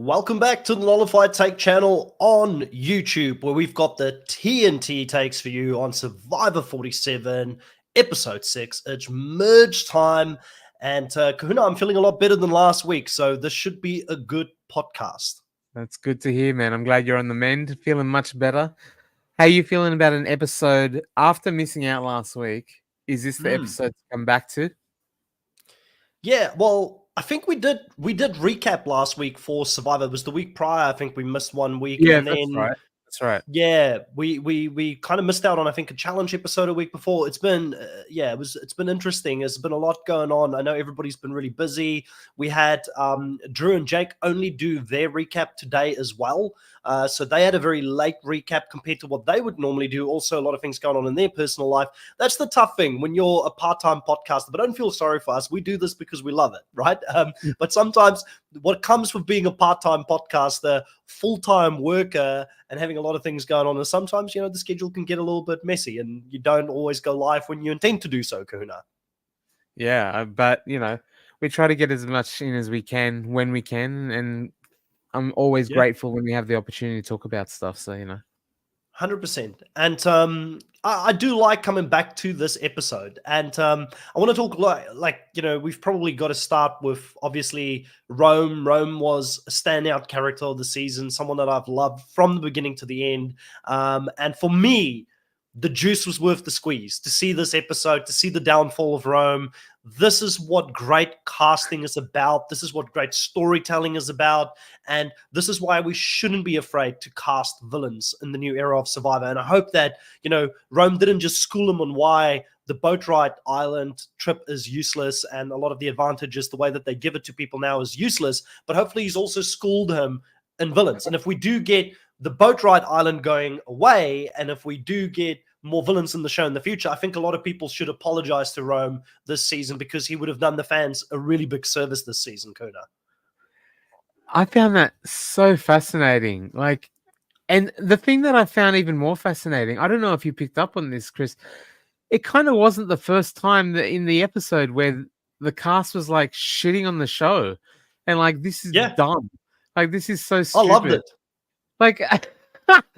Welcome back to the Nullified Take channel on YouTube, where we've got the TNT takes for you on Survivor 47, Episode 6. It's merge time, and Kahuna, I'm feeling a lot better than last week, so this should be a good podcast. That's good to hear, man. I'm glad you're on the mend, feeling much better. How are you feeling about an episode after missing out last week? Is this the episode to come back to? Yeah, well, I think we did recap last week for Survivor. It was the week prior. I think we missed 1 week. Yeah, and then That's right. Yeah, we kind of missed out on, I think, a challenge episode a week before. It's been it's been interesting. There's been a lot going on. I know everybody's been really busy. We had Drew and Jake only do their recap today as well. So they had a very late recap compared to what they would normally do. Also, a lot of things going on in their personal life. That's the tough thing when you're a part-time podcaster. But don't feel sorry for us. We do this because we love it, right? But sometimes what comes with being a part-time podcaster, full-time worker, and having a lot of things going on, is sometimes, the schedule can get a little bit messy and you don't always go live when you intend to do so, Kahuna. Yeah, but, we try to get as much in as we can when we can, and I'm always grateful when we have the opportunity to talk about stuff, so, 100%. And I do like coming back to this episode. And I want to talk we've probably got to start with, obviously, Rome. Rome was a standout character of the season, someone that I've loved from the beginning to the end. And for me, the juice was worth the squeeze to see this episode, to see the downfall of Rome. This is what great casting is about. This is what great storytelling is about. And this is why we shouldn't be afraid to cast villains in the new era of Survivor. And I hope that, Rome didn't just school him on why the boat ride island trip is useless and a lot of the advantages, the way that they give it to people now, is useless. But hopefully he's also schooled him in villains. And if we do get the boat ride island going away, and if we do get more villains in the show in the future, I think a lot of people should apologize to Rome this season, because he would have done the fans a really big service this season, Kona. I found that so fascinating. And the thing that I found even more fascinating, I don't know if you picked up on this, Chris, it kind of wasn't the first time that in the episode where the cast was like shitting on the show and like, this is dumb. Like, this is so stupid. I loved it. Like,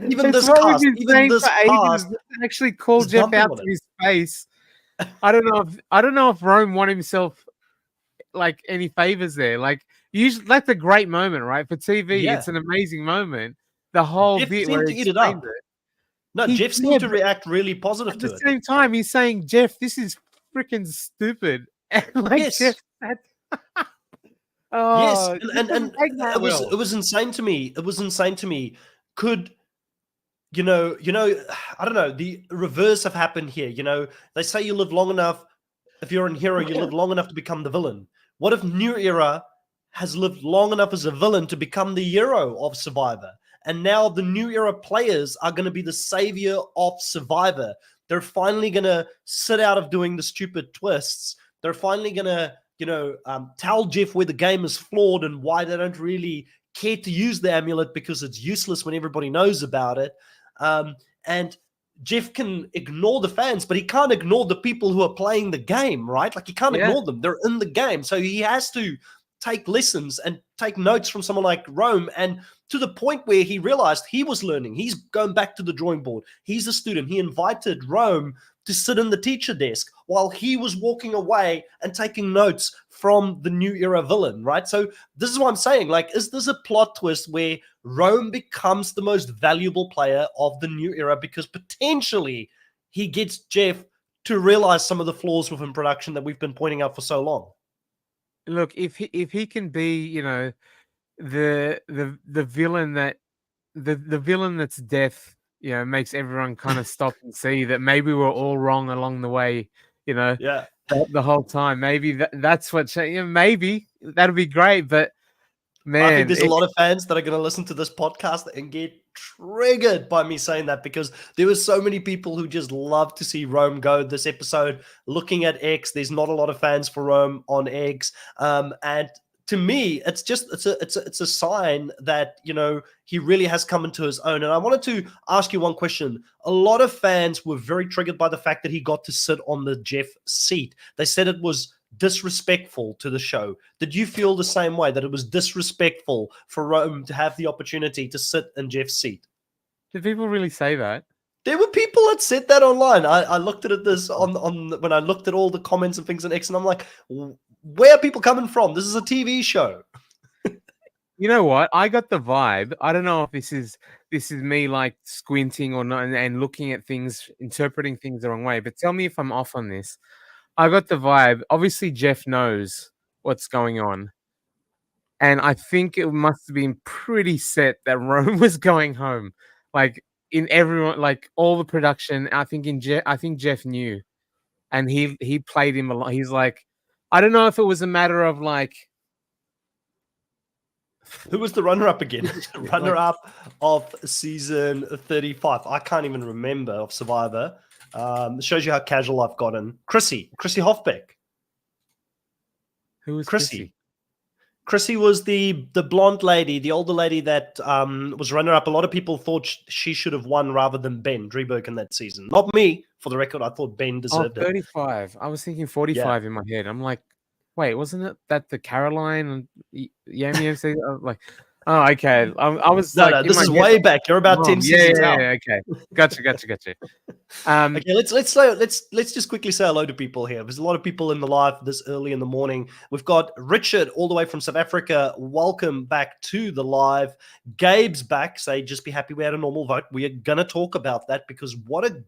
even this cast actually called Jeff out to his face. I don't know if Rome won himself like any favors there. Like, usually that's a great moment, right? For TV, it's an amazing moment. The whole Jeff bit seemed where to eat it up. No, Jeff seemed to react really positive to it. At the same time, he's saying, Jeff, this is freaking stupid. And like, Jeff, yes, and it was insane to me. It was insane to me. Could I don't know, the reverse have happened here. They say you live long enough, if you're a hero, you live long enough to become the villain. What if New Era has lived long enough as a villain to become the hero of Survivor? And now the New Era players are going to be the savior of Survivor. They're finally going to sit out of doing the stupid twists. They're finally going to, tell Jeff where the game is flawed and why they don't really care to use the amulet, because it's useless when everybody knows about it. And Jeff can ignore the fans, but he can't ignore the people who are playing the game, right? Like, he can't ignore them. They're in the game. So he has to take lessons and take notes from someone like Rome, and to the point where he realized he was learning. He's going back to the drawing board. He's a student. He invited Rome to sit in the teacher desk while he was walking away and taking notes from the New Era villain, right? So this is what I'm saying. Like, is this a plot twist where Rome becomes the most valuable player of the New Era because potentially he gets Jeff to realize some of the flaws within production that we've been pointing out for so long? Look, if he can be, the villain that the villain that's death, makes everyone kind of stop and see that maybe we're all wrong along the way, the whole time. Maybe that's what maybe that'll be great. But man, I think there's a lot of fans that are going to listen to this podcast and get triggered by me saying that, because there were so many people who just love to see Rome go this episode. Looking at X, there's not a lot of fans for Rome on X, and to me, it's a sign that he really has come into his own. And I wanted to ask you one question. A lot of fans were very triggered by the fact that he got to sit on the Jeff seat. They said it was disrespectful to the show. Did you feel the same way, that it was disrespectful for Rome to have the opportunity to sit in Jeff's seat? Did people really say that? There were people that said that online. I looked at this on when I looked at all the comments and things on X, and I'm like, where are people coming from? This is a TV show. You know what? I got the vibe. I don't know if this is me like squinting or not, and looking at things, interpreting things the wrong way. But tell me if I'm off on this. I got the vibe. Obviously, Jeff knows what's going on, and I think it must have been pretty set that Rome was going home. Like in everyone, like all the production. I think Jeff knew, and he played him a lot. He's like, I don't know if it was a matter of like. Who was the runner-up again? Runner-up of season 35. I can't even remember, of Survivor. It shows you how casual I've gotten. Chrissy Hofbeck. Who was Chrissy? Chrissy was the blonde lady, the older lady that was runner-up. A lot of people thought she should have won rather than Ben Drieberg in that season. Not me, for the record. I thought Ben deserved 35. I was thinking 45 in my head. I'm like, wait, wasn't it that the Caroline and Yami MC? Like, oh, okay. I was no, this is way back. You're about 10 seasons out. Yeah, okay. Gotcha. Okay, let's just quickly say hello to people here. There's a lot of people in the live this early in the morning. We've got Richard all the way from South Africa. Welcome back to the live. Gabe's back. Say, just be happy we had a normal vote. We are gonna talk about that because what a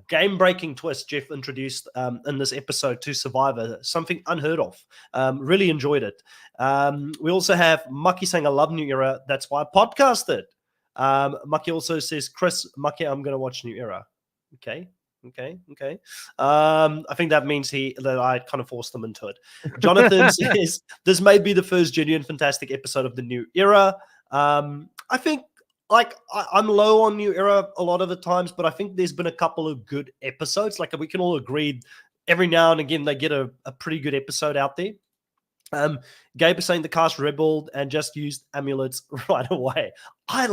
game-breaking twist Jeff introduced in this episode to Survivor, something unheard of. Really enjoyed it. We also have Mucky saying, I love New Era. That's why I podcasted. Mucky also says, Chris, Mucky, I'm going to watch New Era. Okay. I think that means that I kind of forced them into it. Jonathan says, this may be the first genuine fantastic episode of the New Era. I think I'm low on New Era a lot of the times, but I think there's been a couple of good episodes. Like we can all agree every now and again they get a pretty good episode out there. Gabe is saying the cast rebelled and just used amulets right away. I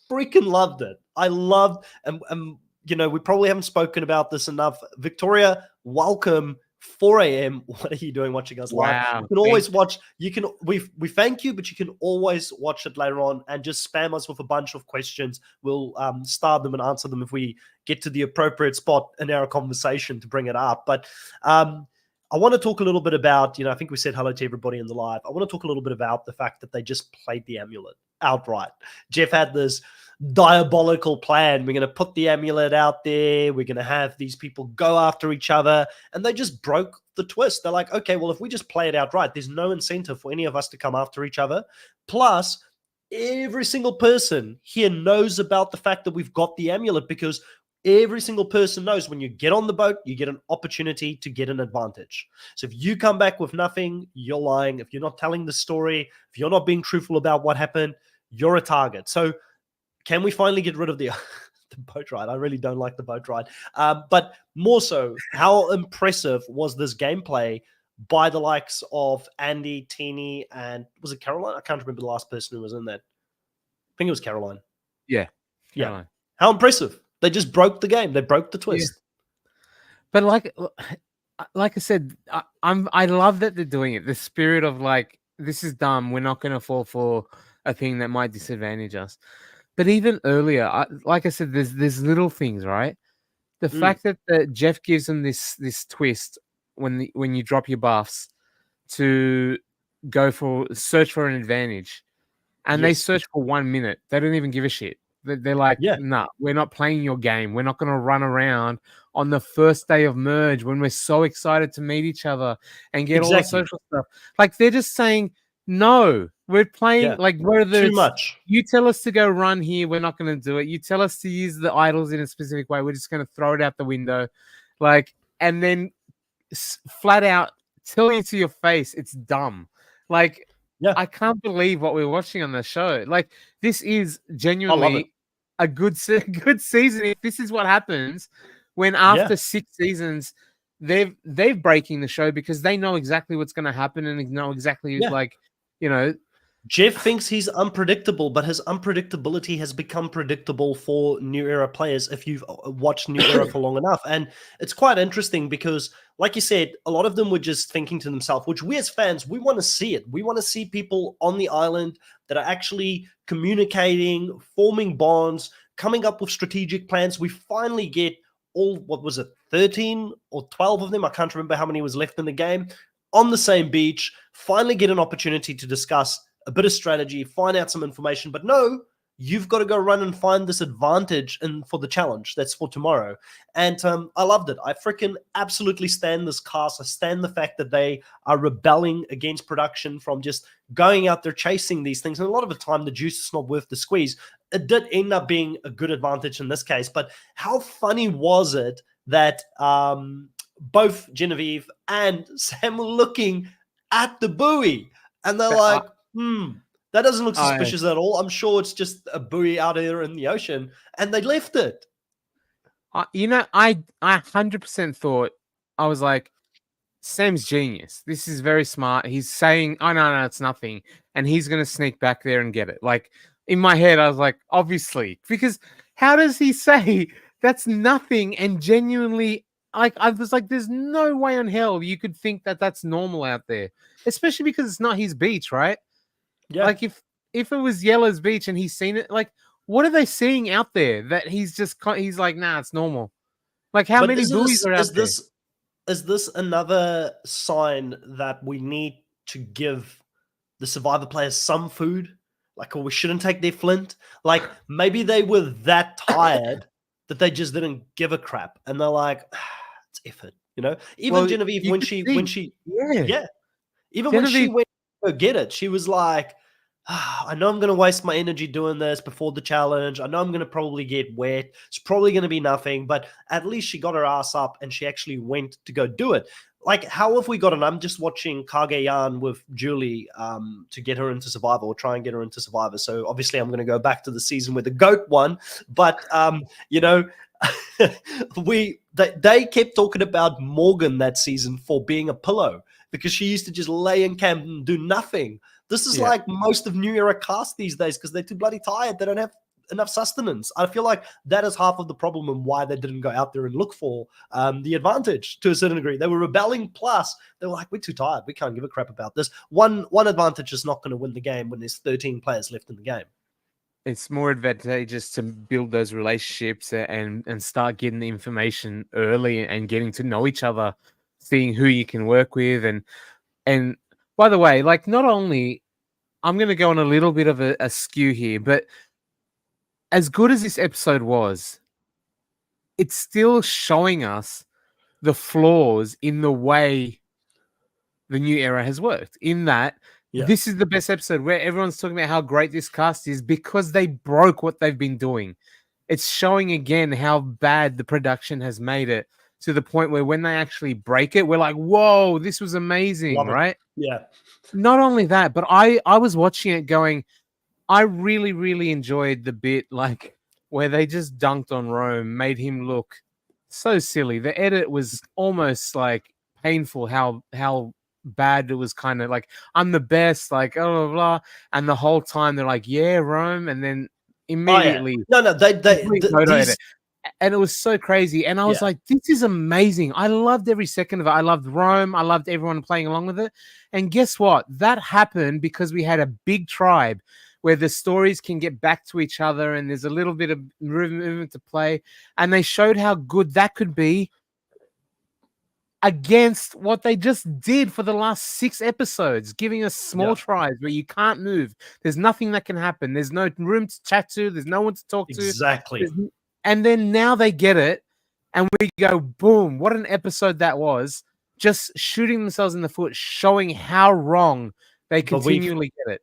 freaking loved it. I loved, and we probably haven't spoken about this enough. Victoria, welcome. 4 a.m. What are you doing watching us live? Wow, you can always watch. We thank you, but you can always watch it later on and just spam us with a bunch of questions. We'll star them and answer them if we get to the appropriate spot in our conversation to bring it up. But I want to talk a little bit about, I think we said hello to everybody in the live. I want to talk a little bit about the fact that they just played the amulet outright. Jeff had this diabolical plan. We're going to put the amulet out there. We're going to have these people go after each other. And they just broke the twist. They're like, okay, well, if we just play it outright, there's no incentive for any of us to come after each other. Plus, every single person here knows about the fact that we've got the amulet because every single person knows when you get on the boat, you get an opportunity to get an advantage. So if you come back with nothing, you're lying. If you're not telling the story, if you're not being truthful about what happened, you're a target. So can we finally get rid of the boat ride? I really don't like the boat ride. But more so, how impressive was this gameplay by the likes of Andy, Teeny, and was it Caroline? I can't remember the last person who was in that. I think it was Caroline. Yeah. Caroline. How impressive. They just broke the game. They broke the twist. Yeah. But like I said, I love that they're doing it. The spirit of like, this is dumb. We're not going to fall for a thing that might disadvantage us. But even earlier, like I said, there's little things, right? The fact that Jeff gives them this twist when you drop your buffs to search for an advantage, and they search for 1 minute. They don't even give a shit. They're like, nah, we're not playing your game. We're not going to run around on the first day of merge when we're so excited to meet each other and get all the social stuff. Like they're just saying, no, we're playing like whether too much. You tell us to go run here, we're not going to do it. You tell us to use the idols in a specific way, we're just going to throw it out the window, like, and then flat out tell you to your face it's dumb. Like, I can't believe what we're watching on the show. Like, this is genuinely a good season. If this is what happens when after 6 seasons they're breaking the show because they know exactly what's going to happen and know exactly like, Jeff thinks he's unpredictable, but his unpredictability has become predictable for New Era players if you've watched New Era for long enough. And it's quite interesting because, like you said, a lot of them were just thinking to themselves, which we as fans, we want to see it. We want to see people on the island that are actually communicating, forming bonds, coming up with strategic plans. We finally get all, what was it, 13 or 12 of them? I can't remember how many was left in the game, on the same beach, finally get an opportunity to discuss a bit of strategy, find out some information. But no, you've got to go run and find this advantage and for the challenge that's for tomorrow. And I loved it. I freaking absolutely stand this cast. I stand the fact that they are rebelling against production from just going out there chasing these things. And a lot of the time, the juice is not worth the squeeze. It did end up being a good advantage in this case. But how funny was it that both Genevieve and Sam were looking at the buoy and they're like, that doesn't look suspicious at all. I'm sure it's just a buoy out here in the ocean, and they left it. I 100% thought, I was like, Sam's genius. This is very smart. He's saying, "Oh no, it's nothing," and he's gonna sneak back there and get it. Like in my head, I was like, obviously, because how does he say that's nothing and genuinely? Like I was like, there's no way in hell you could think that that's normal out there, especially because it's not his beach, right? Yeah. Like if it was Yellow's beach and he's seen it, like what are they seeing out there that he's like, nah, it's normal. Like how many buoys are out there? Is this another sign that we need to give the Survivor players some food? Like, or we shouldn't take their flint? Like maybe they were that tired that they just didn't give a crap, and they're like, it's effort, you know. Even Genevieve, when she even when she went to go get it, she was like, I know I'm going to waste my energy doing this before the challenge. I know I'm going to probably get wet. It's probably going to be nothing, but at least she got her ass up and she actually went to go do it. Like, how have we gotten? I'm just watching Kage-yan with Julie to get her into Survivor, or try and get her into Survivor. So obviously I'm going to go back to the season where the goat won, but you know, they kept talking about Morgan that season for being a pillow because she used to just lay in camp and do nothing. This is like most of New Era cast these days because they're too bloody tired. They don't have enough sustenance. I feel like that is half of the problem and why they didn't go out there and look for the advantage to a certain degree. They were rebelling, plus they were like, we're too tired. We can't give a crap about this. One advantage is not going to win the game when there's 13 players left in the game. It's more advantageous to build those relationships and start getting the information early and getting to know each other, seeing who you can work with. And by the way, like not only, I'm going to go on a little bit of a skew here, but as good as this episode was, it's still showing us the flaws in the way the New Era has worked. In that, this is the best episode where everyone's talking about how great this cast is because they broke what they've been doing. It's showing again how bad the production has made it, to the point where when they actually break it, we're like, whoa, this was amazing, right? Yeah. Not only that, but I was watching it going, I really, really enjoyed the bit like where they just dunked on Rome, made him look so silly. The edit was almost like painful how bad it was, kind of like, I'm the best, like, blah, blah, blah. And the whole time they're like, yeah, Rome. And then immediately, these... and it was so crazy. And I was like, this is amazing. I loved every second of it. I loved Rome. I loved everyone playing along with it. And guess what? That happened because we had a big tribe where the stories can get back to each other and there's a little bit of movement to play. And they showed how good that could be against what they just did for the last 6 episodes, giving us small tribes where you can't move. There's nothing that can happen. There's no room to chat to. There's no one to talk to. Exactly. And then now they get it, and we go, boom, what an episode that was. Just shooting themselves in the foot, showing how wrong they continually get it.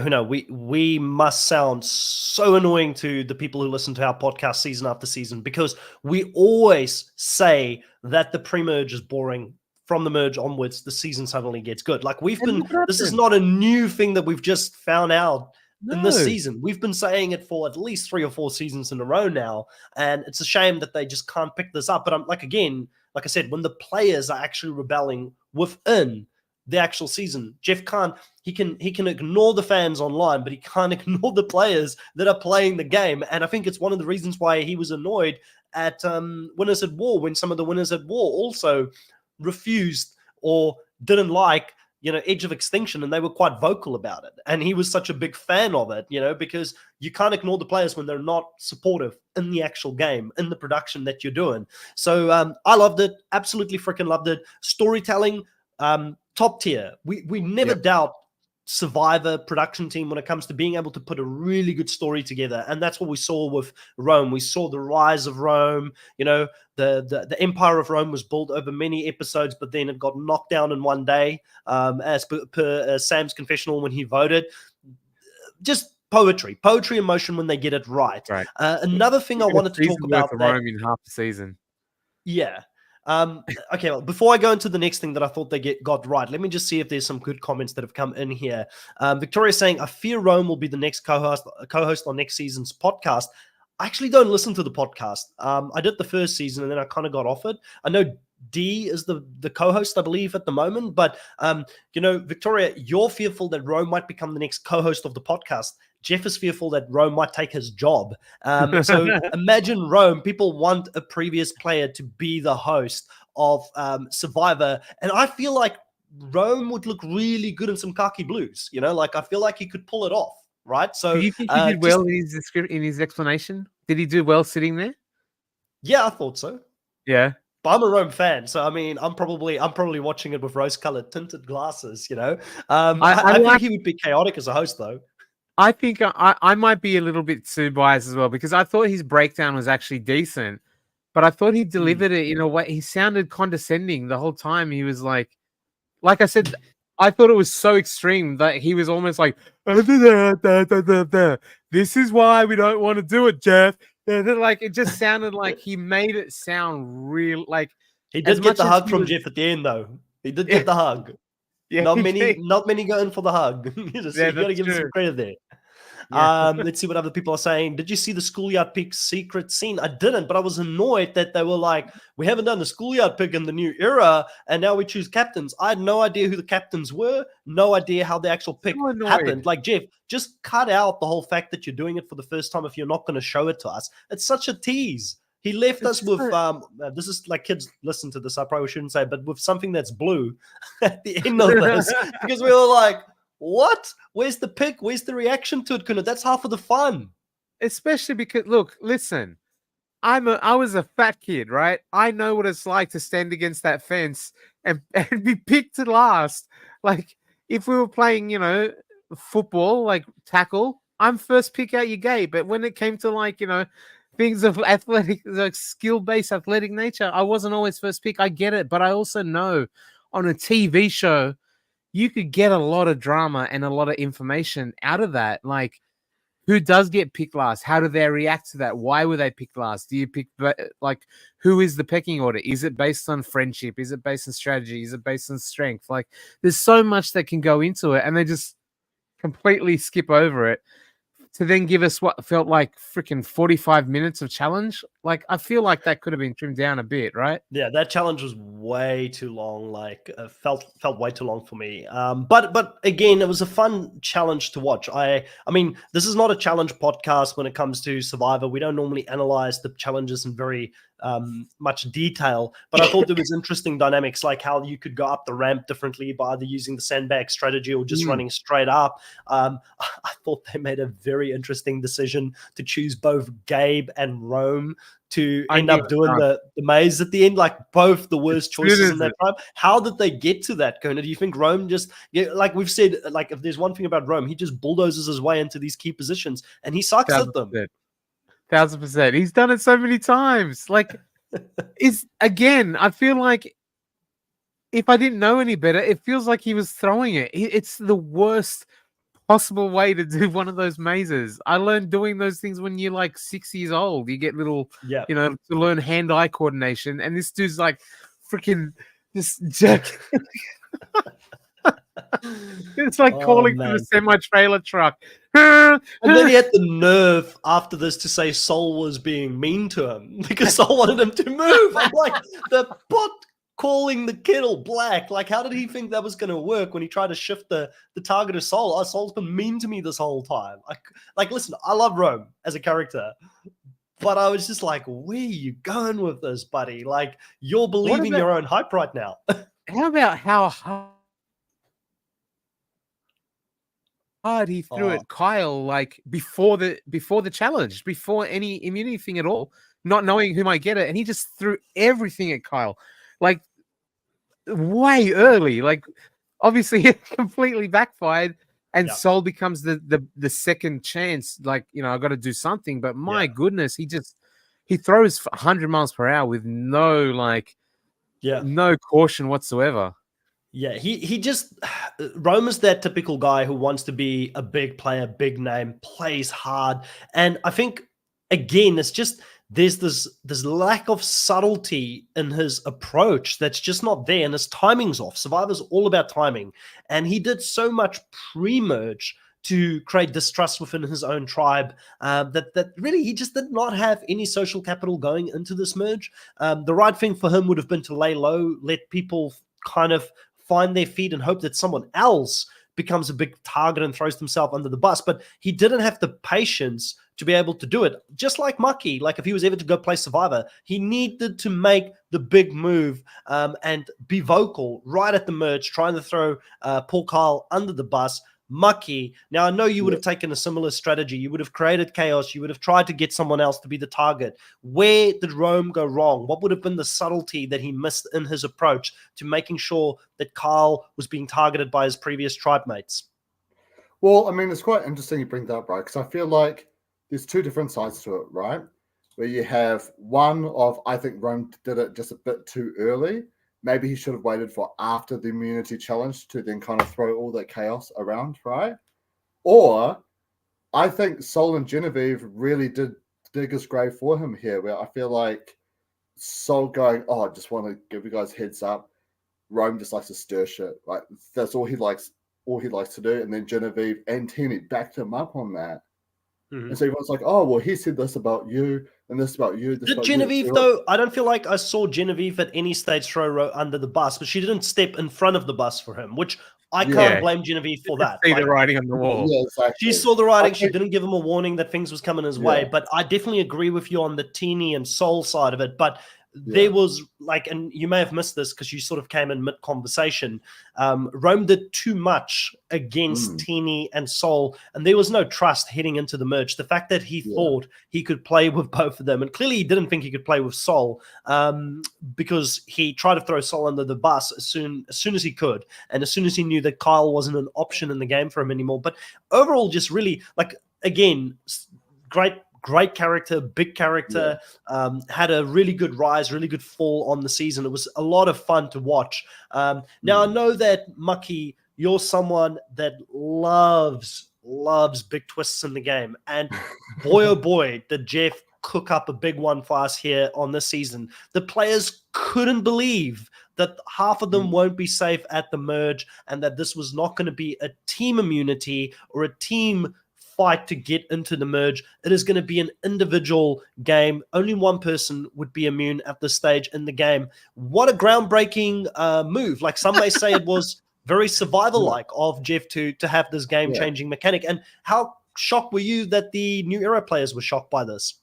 No, we must sound so annoying to the people who listen to our podcast season after season, because we always say that the pre-merge is boring. From the merge onwards, the season suddenly gets good. Like this is not a new thing that we've just found out in this season. We've been saying it for at least 3 or 4 seasons in a row now, and it's a shame that they just can't pick this up. But I'm like, again, like I said, when the players are actually rebelling within the actual season. Jeff can't. He can ignore the fans online, but he can't ignore the players that are playing the game. And I think it's one of the reasons why he was annoyed at Winners at War, when some of the Winners at War also refused or didn't like, Edge of Extinction, and they were quite vocal about it. And he was such a big fan of it, because you can't ignore the players when they're not supportive in the actual game, in the production that you're doing. So I loved it. Absolutely freaking loved it. Storytelling, top tier. We never doubt Survivor production team when it comes to being able to put a really good story together. And that's what we saw with Rome. We saw the rise of Rome. The Empire of Rome was built over many episodes, but then it got knocked down in one day, as per Sam's confessional when he voted. Just poetry and motion when they get it right. Another thing I wanted to talk about, Rome in half the season. Yeah. Okay, well, before I go into the next thing that I thought they got right, let me just see if there's some good comments that have come in here. Victoria saying, I fear Rome will be the next co-host on next season's podcast. I actually don't listen to the podcast. I did the first season and then I kind of got off it. I know D is the co-host, I believe, at the moment. But, Victoria, you're fearful that Rome might become the next co-host of the podcast. Jeff is fearful that Rome might take his job. So imagine Rome. People want a previous player to be the host of Survivor. And I feel like Rome would look really good in some khaki blues. I feel like he could pull it off. Right. So do you think he did well in his explanation? Did he do well sitting there? Yeah, I thought so. Yeah. But I'm a Rome fan, so I mean, I'm probably watching it with rose-colored tinted glasses. I think he would be chaotic as a host, though. I think I might be a little bit too biased as well, because I thought his breakdown was actually decent, but I thought he delivered it in a way. He sounded condescending the whole time. He was like I said, I thought it was so extreme that he was almost like, this is why we don't want to do it, Jeff. Like, it just sounded like he made it sound real. Like, he did get the hug from Jeff at the end, though. He did get the hug. Yeah, not many go in for the hug. You got to give him some credit there. Yeah. Let's see what other people are saying. Did you see the Schoolyard Pick secret scene? I didn't, but I was annoyed that they were like, we haven't done the Schoolyard Pick in the new era, and now we choose captains. I had no idea who the captains were, no idea how the actual pick happened. Like, Jeff, just cut out the whole fact that you're doing it for the first time if you're not going to show it to us. It's such a tease. He left us with, this is like, kids listen to this, I probably shouldn't say, but with something that's blue at the end of this, because we were like, what? Where's the pick? Where's the reaction to it? That's half of the fun. Especially because, look, listen, I was a fat kid, right? I know what it's like to stand against that fence and be picked to last. Like, if we were playing, football, like tackle, I'm first pick out your gate. But when it came to, things of athletic, like skill-based athletic nature, I wasn't always first pick. I get it. But I also know on a TV show, you could get a lot of drama and a lot of information out of that. Like, who does get picked last? How do they react to that? Why were they picked last? Do you pick, like, who is the pecking order? Is it based on friendship? Is it based on strategy? Is it based on strength? Like, there's so much that can go into it, and they just completely skip over it to then give us what felt like freaking 45 minutes of challenge. Like, I feel like that could have been trimmed down a bit, right? Yeah, that challenge was way too long. Like, felt way too long for me. But again, it was a fun challenge to watch. I mean, this is not a challenge podcast when it comes to Survivor. We don't normally analyze the challenges in very much detail, but I thought there was interesting dynamics, like how you could go up the ramp differently by either using the sandbag strategy or just running straight up. I thought they made a very interesting decision to choose both Gabe and Rome to end up doing the maze at the end, like both the worst choices in that time. How did they get to that, Kona? Do you think Rome just, like we've said, like if there's one thing about Rome, he just bulldozes his way into these key positions and he sucks at them. 1000%. He's done it so many times. Like, I feel like if I didn't know any better, it feels like he was throwing it. It's the worst possible way to do one of those mazes. I learned doing those things when you're like 6 years old. You get little, to learn hand-eye coordination. And this dude's like freaking just jerk. It's like calling to the semi-trailer truck. And then he had the nerve after this to say Sol was being mean to him because Sol wanted him to move. I'm like, the calling the kettle black. Like, how did he think that was going to work when he tried to shift the target of Soul? Oh, Soul's been mean to me this whole time. Like, listen, I love Rome as a character, but I was just like, where are you going with this, buddy? Like, you're believing your own hype right now. How about how hard he threw at Kyle, like before the challenge, before any immunity thing at all, not knowing who might get it, and he just threw everything at Kyle, like way early. Like, obviously it completely backfired, and Soul becomes the second chance. Like, I got to do something. But my goodness, he throws 100 miles per hour with no no caution whatsoever. Yeah, he just Rome is that typical guy who wants to be a big player, big name, plays hard, and I think again it's just there's this lack of subtlety in his approach that's just not there, and his timing's off. Survivor's all about timing, and he did so much pre-merge to create distrust within his own tribe that really he just did not have any social capital going into this merge. The right thing for him would have been to lay low, let people kind of find their feet and hope that someone else becomes a big target and throws himself under the bus. But he didn't have the patience to be able to do it. Just like Mucky, like if he was ever to go play Survivor, he needed to make the big move and be vocal right at the merge, trying to throw Paul Kyle under the bus. Mucky. Now, I know you would have taken a similar strategy. You would have created chaos. You would have tried to get someone else to be the target. Where did Rome go wrong? What would have been the subtlety that he missed in his approach to making sure that Kyle was being targeted by his previous tribe mates? Well, I mean, it's quite interesting you bring that up, right? Because I feel like there's two different sides to it, right? Where you have one of, I think Rome did it just a bit too early. Maybe he should have waited for after the immunity challenge to then kind of throw all that chaos around, right? Or I think Soul and Genevieve really did dig his grave for him here, where I feel like Soul going, I just want to give you guys heads up. Rome just likes to stir shit. Like, that's all he likes to do. And then Genevieve and Teeny backed him up on that. Mm-hmm. And so everyone's like, oh, well, he said this about you and this about you. Did Genevieve, though? I don't feel like I saw Genevieve at any stage throw under the bus, but she didn't step in front of the bus for him, which I can't blame Genevieve for that. See the writing on the wall. Yeah, exactly. She saw the writing. She didn't give him a warning that things was coming his way. But I definitely agree with you on the Teeny and Soul side of it. But there was and you may have missed this because you sort of came in mid-conversation. Rome did too much against Teeny and Soul, and there was no trust heading into the merge. The fact that he thought he could play with both of them, and clearly he didn't think he could play with Soul because he tried to throw Soul under the bus as soon as he could, and as soon as he knew that Kyle wasn't an option in the game for him anymore. But overall, just really, again, great character, big character, had a really good rise, really good fall on the season. It was a lot of fun to watch. Now, I know that, Mucky, you're someone that loves big twists in the game. And boy, oh boy, did Jeff cook up a big one for us here on this season. The players couldn't believe that half of them won't be safe at the merge and that this was not going to be a team immunity or a team fight to get into the merge. It is going to be an individual game. Only one person would be immune at this stage in the game. What a groundbreaking move. Like, some may say it was very Survivor-like of Jeff to have this game-changing mechanic. And how shocked were you that the New Era players were shocked by this?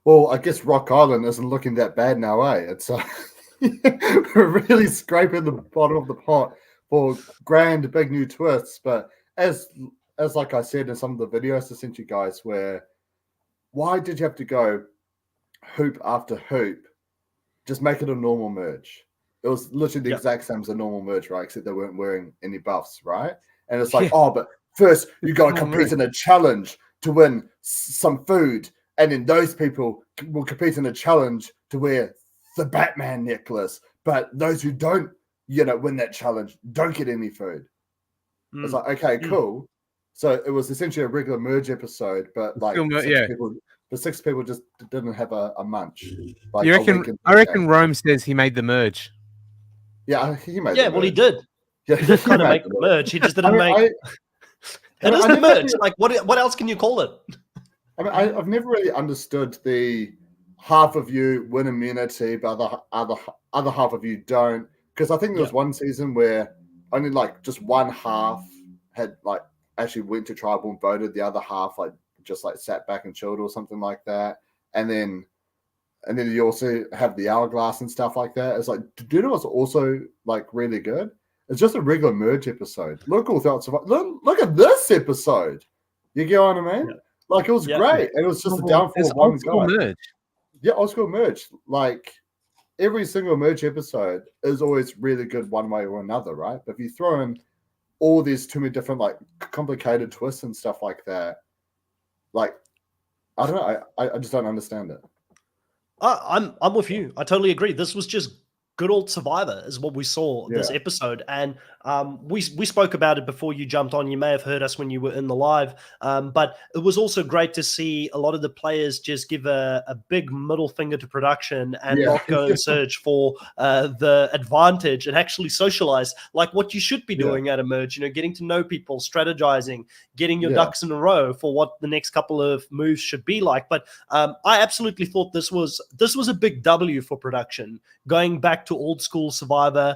Well, I guess Rock Island isn't looking that bad now, eh? It's we're really scraping the bottom of the pot for grand, big new twists. But as like I said in some of the videos I sent you guys, why did you have to go hoop after hoop? Just make it a normal merge. It was literally the exact same as a normal merge, right? Except they weren't wearing any buffs, right? And it's like, but first you got to compete in a challenge to win some food. And then those people will compete in a challenge to wear the Batman necklace. But those who don't, win that challenge don't get any food. It's like, okay, cool. So it was essentially a regular merge episode, but six people just didn't have a munch. I reckon Rome says he made the merge. Yeah, he made. Yeah, well, he did. Yeah, he did kind of make the merge. He just didn't make. It is the merge. Like, what else can you call it? I mean, I've never really understood the half of you win immunity, but other half of you don't. Because I think there was one season where only like just one half had like actually went to tribal and voted. The other half like just like sat back and chilled or something like that. And then you also have the hourglass and stuff like that. It's like, do you know what's also like really good? It's just a regular merge episode. Look at this episode. You get what I mean? Yeah. Like it was great. And it was just a downfall of one guy. Merge. Yeah, old school merge. Like every single merge episode is always really good one way or another, right? But if you throw in all these too many different like complicated twists and stuff like that, like I don't know, I just don't understand it. I'm with you. I totally agree. This was just good old Survivor is what we saw this episode. And we spoke about it before you jumped on. You may have heard us when you were in the live. But it was also great to see a lot of the players just give a big middle finger to production and not go and search for the advantage and actually socialize like what you should be doing at a merge, getting to know people, strategizing, getting your ducks in a row for what the next couple of moves should be like. But I absolutely thought this was a big W for production, going back to old school Survivor,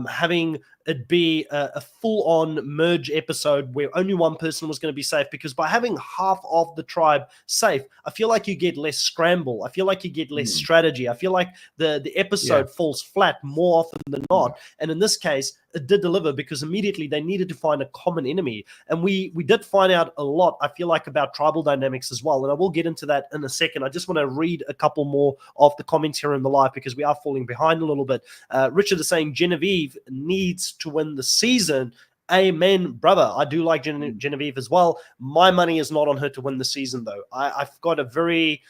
having it be a full-on merge episode where only one person was going to be safe, because by having half of the tribe safe, I feel like you get less scramble. I feel like you get less strategy. I feel like the episode falls flat more often than not. And in this case, it did deliver because immediately they needed to find a common enemy. And we did find out a lot, I feel like, about tribal dynamics as well. And I will get into that in a second. I just want to read a couple more of the comments here in the live because we are falling behind a little bit. Richard is saying Genevieve needs to win the season. Amen, brother. I do like Genevieve as well. My money is not on her to win the season, though. I've got a very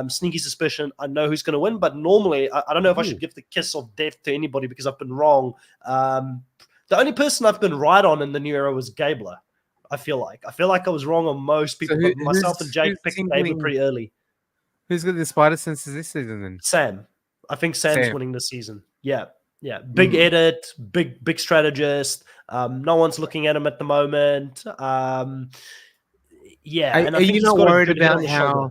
sneaky suspicion I know who's going to win, but normally I don't know if I should give the kiss of death to anybody because I've been wrong. The only person I've been right on in the new era was Gabler. I feel like I was wrong on most people, but myself and Jake picked Gabler pretty early. Who's got the spider senses this season then? Sam. I think Sam's winning this season. Yeah. Big edit, big strategist. No one's looking at him at the moment. And I think you not worried about how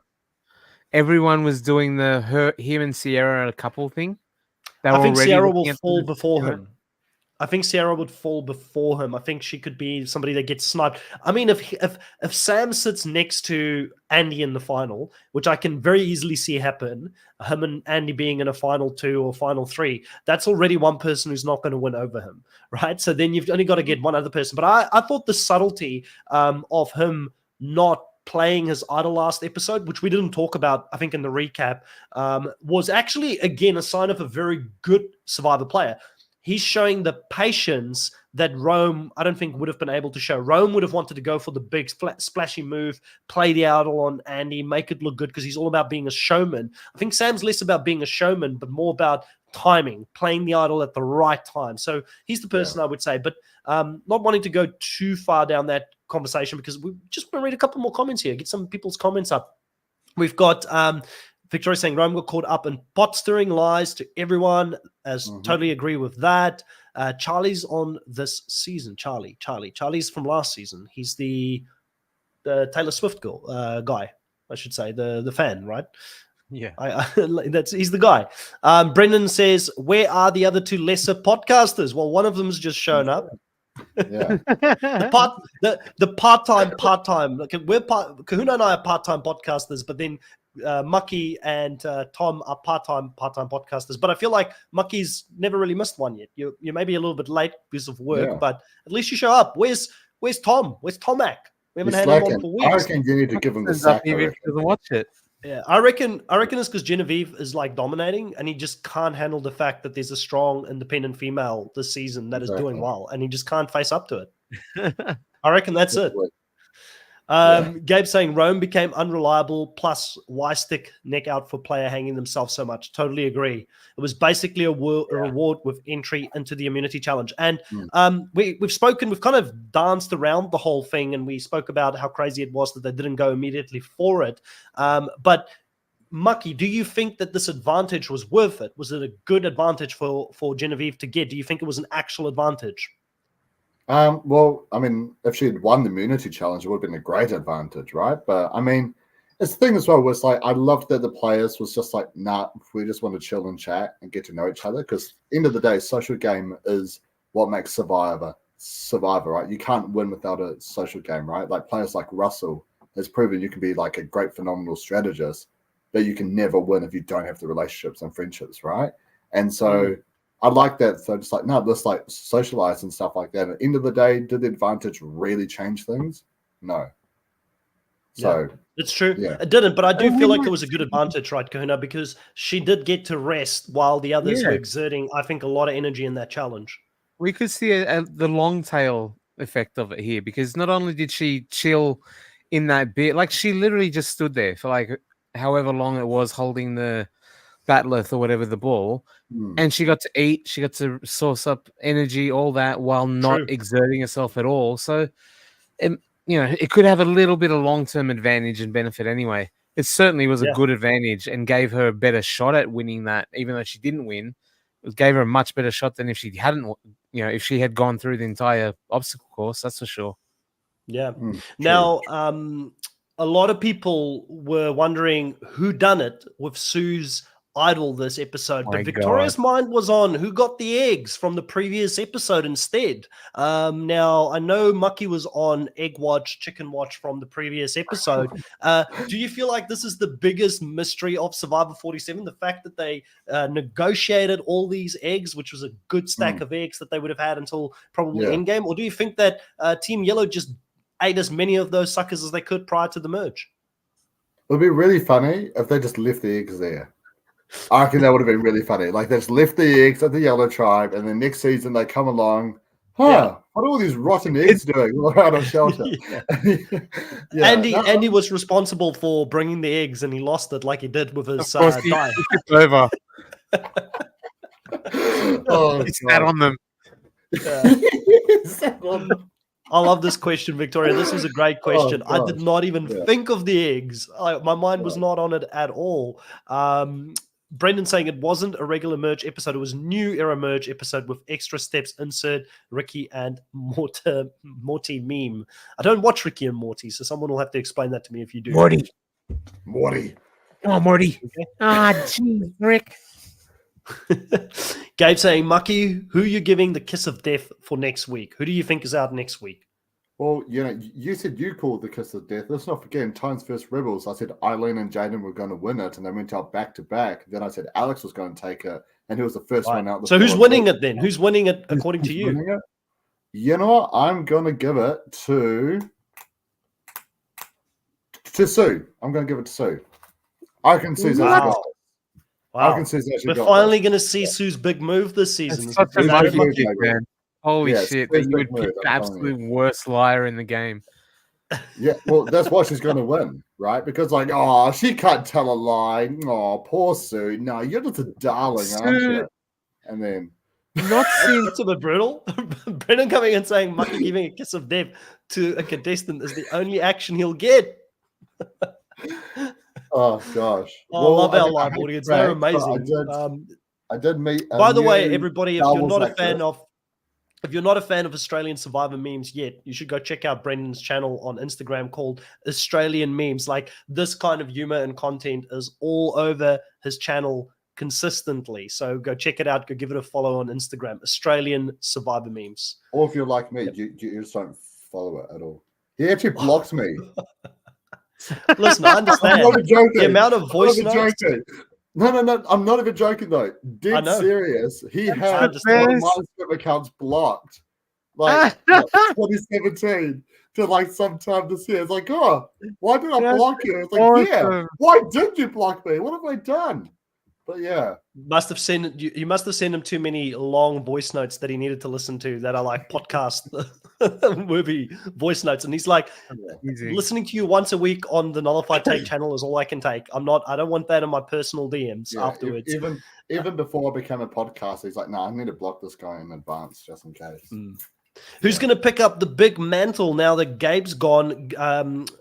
everyone was doing him and Sierra a couple thing? I think Sierra will fall before him. I think Sierra would fall before him. I think she could be somebody that gets sniped. I mean, if Sam sits next to Andy in the final, which I can very easily see happen, him and Andy being in a final 2 or final 3, that's already one person who's not going to win over him, right? So then you've only got to get one other person. But I thought the subtlety of him not playing his idol last episode, which we didn't talk about, I think, in the recap, was actually, again, a sign of a very good Survivor player. He's showing the patience that Rome, I don't think, would have been able to show. Rome would have wanted to go for the big splashy move, play the idol on Andy, make it look good because he's all about being a showman. I think Sam's less about being a showman, but more about timing, playing the idol at the right time. So he's the person I would say, but not wanting to go too far down that conversation because we just want to read a couple more comments here, get some people's comments up. We've got Victoria saying Rome got caught up in pot stirring lies to everyone. Totally agree with that. Charlie's on this season. Charlie's from last season. He's the Taylor Swift guy, I should say, the fan, right? Yeah, he's the guy. Brendan says, "Where are the other 2 lesser podcasters?" Well, one of them's just shown up. Yeah, the part-time. Like Kahuna and I are part-time podcasters, but then Mucky and Tom are part-time podcasters. But I feel like Mucky's never really missed one yet. You may be a little bit late because of work, but at least you show up. Where's Tom? Where's Tomac? We haven't had him on for weeks. I reckon you need to give him the sack. He doesn't watch it. Yeah, I reckon it's because Genevieve is like dominating, and he just can't handle the fact that there's a strong independent female this season that is doing well, and he just can't face up to it. I reckon that's it. Gabe saying Rome became unreliable, plus why stick neck out for player hanging themselves so much? Totally agree. It was basically a reward with entry into the immunity challenge. And we've kind of danced around the whole thing, and we spoke about how crazy it was that they didn't go immediately for it. But Mucky, do you think that this advantage was worth it? Was it a good advantage for Genevieve to get? Do you think it was an actual advantage? Well, I mean, if she had won the immunity challenge, it would have been a great advantage, right? But I mean, it's the thing as well was like I loved that the players was just like, nah, we just want to chill and chat and get to know each other, because end of the day, social game is what makes Survivor, right? You can't win without a social game, right? Like players like Russell has proven you can be like a great, phenomenal strategist, but you can never win if you don't have the relationships and friendships, right? And so I like that. So just like, no, let's like socialize and stuff like that. At the end of the day, did the advantage really change things? No. So it's true. yeah. It didn't, but I do feel like it was a good advantage, right, Kahuna, because she did get to rest while the others were exerting, I think, a lot of energy in that challenge. We could see the long tail effect of it here, because not only did she chill in that bit, like she literally just stood there for like however long it was holding the batleth or whatever, the ball, and she got to eat, she got to source up energy, all that, while not exerting herself at all. So it could have a little bit of long-term advantage and benefit anyway. It certainly was a good advantage and gave her a better shot at winning that, even though she didn't win. It gave her a much better shot than if she hadn't, if she had gone through the entire obstacle course, that's for sure. Yeah. Now, a lot of people were wondering who done it with Sue's idol this episode, but Victoria's mind was on who got the eggs from the previous episode instead. Now, I know Mucky was on Egg Watch, Chicken Watch from the previous episode. Do you feel like this is the biggest mystery of Survivor 47? The fact that they negotiated all these eggs, which was a good stack of eggs that they would have had until probably endgame? Or do you think that Team Yellow just ate as many of those suckers as they could prior to the merge? It would be really funny if they just left the eggs there. I reckon that would have been really funny. Like they just left the eggs at the Yellow Tribe, and then next season they come along. What are all these rotten eggs doing out of shelter? Andy was responsible for bringing the eggs, and he lost it like he did with his die. He tipped over. He sat on them. I love this question, Victoria. This was a great question. I did not even think of the eggs. My mind was not on it at all. Brendan saying it wasn't a regular merge episode. It was new era merge episode with extra steps. Insert Ricky and Morty meme. I don't watch Ricky and Morty, so someone will have to explain that to me if you do. Morty. Come on, Morty. Gee, Rick. Gabe saying, Mucky, who are you giving the kiss of death for next week? Who do you think is out next week? Well, you said you called the kiss of death. Let's not forget, in Times vs. Rebels, I said Eileen and Jaden were going to win it, and they went out back-to-back. Then I said Alex was going to take it, and he was the first one out. So who's winning it then? Who's winning it according to you? You know what? I'm going to give it to Sue. I'm going to give it to Sue. I can see that. Wow. We're finally going to see Sue's big move this season. It's such a lucky kick, man. Holy shit, that you would pick the absolute worst liar in the game. Yeah, well, that's why she's going to win, right? Because, she can't tell a lie. Oh, poor Sue. No, you're just a darling, aren't you? And then... That's a bit brutal. Brendan coming and saying Mucky giving a kiss of death to a contestant is the only action he'll get. Oh, gosh. I love our live audience. They're amazing. I did meet... By the way, everybody, if you're not a fan of Australian Survivor memes yet, you should go check out Brendan's channel on Instagram called Australian Memes. Like, this kind of humor and content is all over his channel consistently. So go check it out. Go give it a follow on Instagram, Australian Survivor Memes. Or if you're like me, you just don't follow it at all. He actually blocked me. Listen, I understand. I'm not joking. The amount of voice notes. No. I'm not even joking though. Dead serious. He had one of my Instagram accounts blocked, like 2017 to like sometime this year. It's like, why did I block you? It's like, why did you block me? What have I done? But yeah, you must have sent him too many long voice notes that he needed to listen to that are like podcast movie voice notes, and he's like, listening to you once a week on the Nullified Take channel is all I can take. I don't want that in my personal DMs afterwards. Even before I became a podcaster, he's like, no, I need to block this guy in advance just in case. Who's going to pick up the big mantle now that Gabe's gone?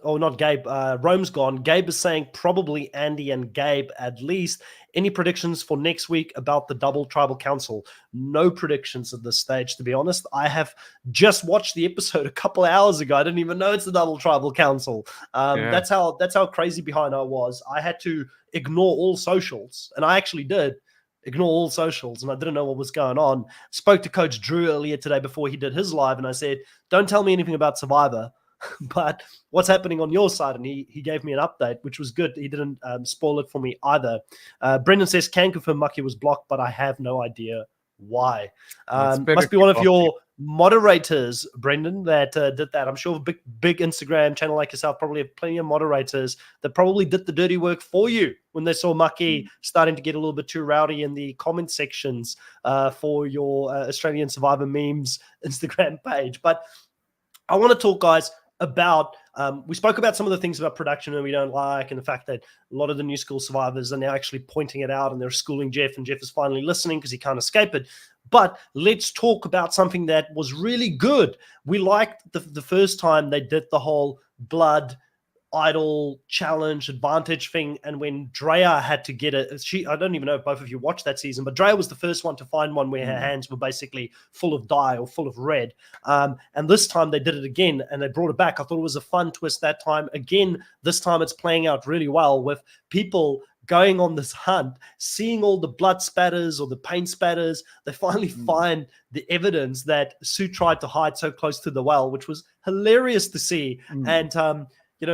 Or not Gabe, Rome's gone. Gabe is saying probably Andy and Gabe at least. Any predictions for next week about the double tribal council? No predictions at this stage, to be honest. I have just watched the episode a couple of hours ago. I didn't even know it's the double tribal council. That's how crazy behind I was. I had to ignore all socials, and I actually did ignore all socials, and I didn't know what was going on. Spoke to Coach Drew earlier today before he did his live, and I said, don't tell me anything about Survivor, but what's happening on your side? And he gave me an update, which was good. He didn't spoil it for me either. Brendan says, can confirm Mucky was blocked, but I have no idea why. Must be one of your moderators, Brendan, that did that. I'm sure a big Instagram channel like yourself probably have plenty of moderators that probably did the dirty work for you when they saw Mucky starting to get a little bit too rowdy in the comment sections for your Australian Survivor memes Instagram page. But I want to talk, guys, about we spoke about some of the things about production and we don't like, and the fact that a lot of the new school survivors are now actually pointing it out and they're schooling Jeff, and Jeff is finally listening because he can't escape it. But let's talk about something that was really good. We liked the first time they did the whole blood idol challenge advantage thing, and when Drea had to get it, I don't even know if both of you watched that season, but Drea was the first one to find one where her hands were basically full of dye or full of red, and this time they did it again and they brought it back. I thought it was a fun twist that time. Again, this time it's playing out really well with people going on this hunt, seeing all the blood spatters or the paint spatters. They finally find the evidence that Sue tried to hide so close to the well, which was hilarious to see. And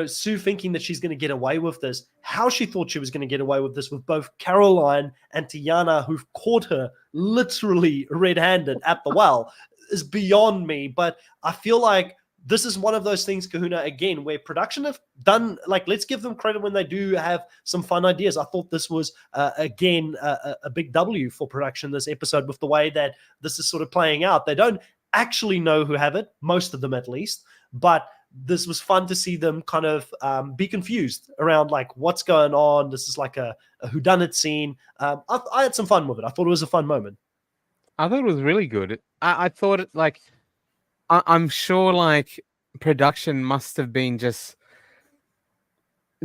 Sue thinking that she's going to get away with this, how she thought she was going to get away with this with both Caroline and Tiana, who've caught her literally red-handed at the well, is beyond me. But I feel like this is one of those things, Kahuna, again, where production have done, like, let's give them credit when they do have some fun ideas. I thought this was, again, a big W for production this episode with the way that this is sort of playing out. They don't actually know who have it, most of them at least, but this was fun to see them kind of be confused around like what's going on. This is like a whodunit scene. I had some fun with it. I thought it was a fun moment. I thought it was really good. I thought it like I'm sure like production must have been just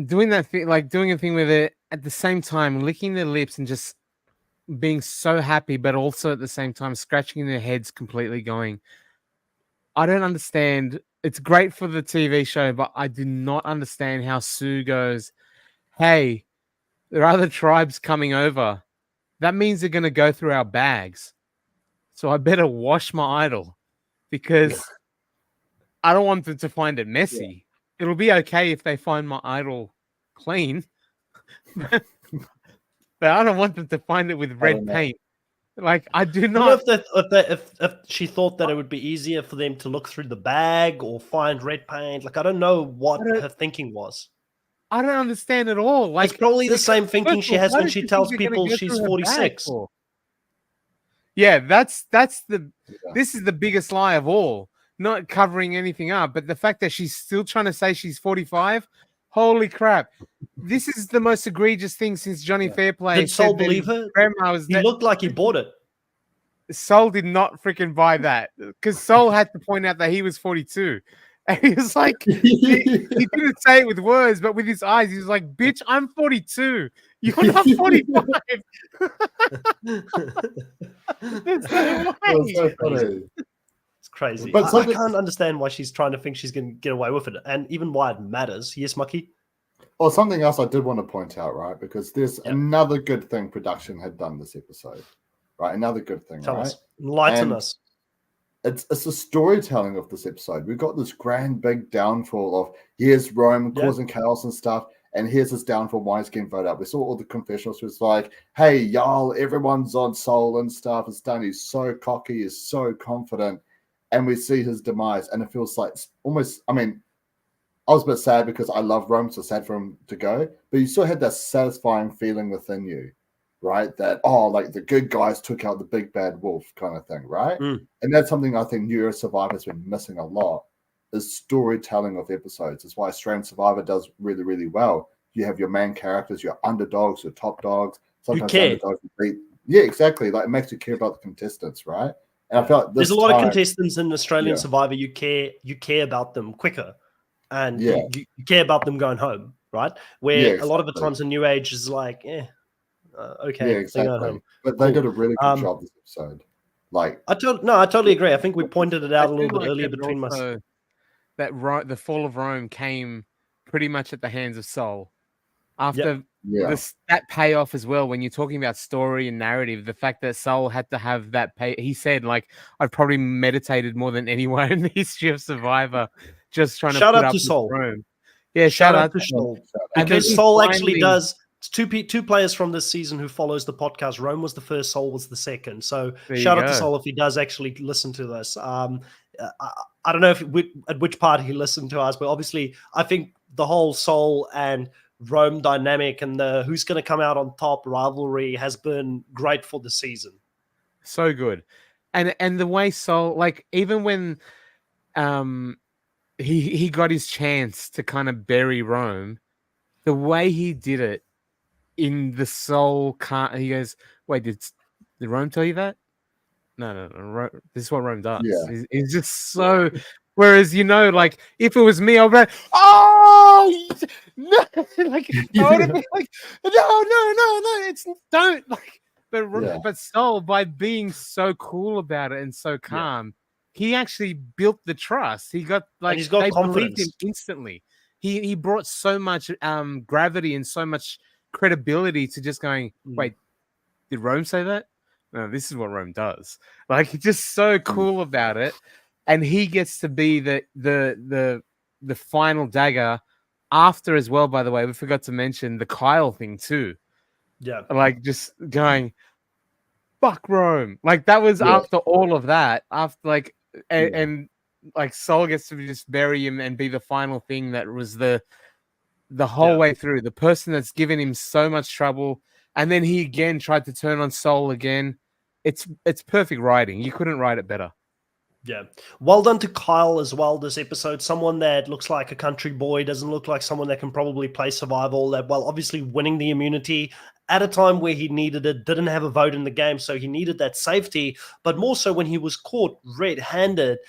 doing that thing, like doing a thing with it at the same time, licking their lips and just being so happy, but also at the same time scratching their heads completely going, I don't understand. It's great for the TV show, but I do not understand how Sue goes, hey, there are other tribes coming over. That means they're going to go through our bags. So I better wash my idol because I don't want them to find it messy. Yeah. It'll be okay if they find my idol clean, but I don't want them to find it with red paint. Like, I do not. I don't know if she thought that it would be easier for them to look through the bag or find red paint. Like, I don't know what her thinking was. I don't understand at all. Like, it's probably the same thinking she has when she tells people she's 46. Yeah, that's the. This is the biggest lie of all. Not covering anything up, but the fact that she's still trying to say she's 45. Holy crap! This is the most egregious thing since Johnny Fairplay. Did Sol believe her? He looked like he bought it. Sol did not freaking buy that because Sol had to point out that he was 42. And he was like, he didn't say it with words, but with his eyes, he was like, bitch, I'm 42. You're not 45. There's no way. It's crazy. But I can't understand why she's trying to think she's going to get away with it, and even why it matters. Yes, Mucky? Or something else I did want to point out, right? Because there's another good thing production had done this episode, right? Another good thing, Tell right? us. Enlighten us. It's the storytelling of this episode. We've got this grand big downfall of here's Rome causing chaos and stuff, and here's his downfall, why he's getting voted out. We saw all the confessionals was like, hey, y'all, everyone's on Sol and stuff. It's done. He's so cocky, he's so confident. And we see his demise, and it feels like almost, I mean, I was a bit sad because I love Rome, so sad for him to go, but you still had that satisfying feeling within you, right? That, like the good guys took out the big bad wolf kind of thing, right? And that's something I think Neuro Survivor has been missing a lot, is storytelling of episodes. That's why Australian Survivor does really, really well. You have your main characters, your underdogs, your top dogs. Sometimes you care. Underdogs beat. Yeah, exactly. Like, it makes you care about the contestants, right? And I felt like there's this a lot of time, contestants in Australian Yeah. Survivor. You care about them quicker, and Yeah. you care about them going home, right? Where Yeah, a lot of the exactly. times in New Age is like, okay, Yeah, they're going exactly. home. But they Cool. did a really good job this episode. Like, I totally agree. I think we pointed it out a little feel bit like earlier that between us. also the fall of Rome came pretty much at the hands of Soul. After yeah, that payoff as well, when you're talking about story and narrative, the fact that Soul had to have that pay, he said, like, I've probably meditated more than anyone in the history of Survivor, just trying Shout to put out up to with Soul. Rome. Yeah, Shout out to to Soul. Soul. And then Because he Soul actually finally- does. It's two players from this season who follows the podcast. Rome was the first, Soul was the second. So There you shout out to go. Soul if he does actually listen to this. I don't know at which part he listened to us, but obviously I think the whole Soul and Rome dynamic and the who's going to come out on top rivalry has been great for the season. So good. And the way Soul, like, even when he got his chance to kind of bury Rome, the way he did it in the Soul he goes, wait, did Rome tell you that? No. This is what Rome does. Yeah. He's just so. Whereas, like, if it was me, I'd be like, oh, no, like, I would have been like, no, it's don't like. But Soul, by being so cool about it and so calm, he actually built the trust. He got like he's got they confidence. believed him instantly. He brought so much gravity and so much credibility to just going, wait, did Rome say that? No, this is what Rome does. Like, he's just so cool about it, and he gets to be the final dagger after as well. By the way, we forgot to mention the Kyle thing too. Yeah, like just going, fuck Rome. Like that was after all of that. After like and like Soul gets to just bury him and be the final thing that was the whole way through. The person that's given him so much trouble. And then he again tried to turn on Soul again. It's perfect writing. You couldn't write it better. Yeah. Well done to Kyle as well this episode. Someone that looks like a country boy, doesn't look like someone that can probably play survival. That, well, obviously winning the immunity at a time where he needed it, didn't have a vote in the game, so he needed that safety. But more so when he was caught red-handed,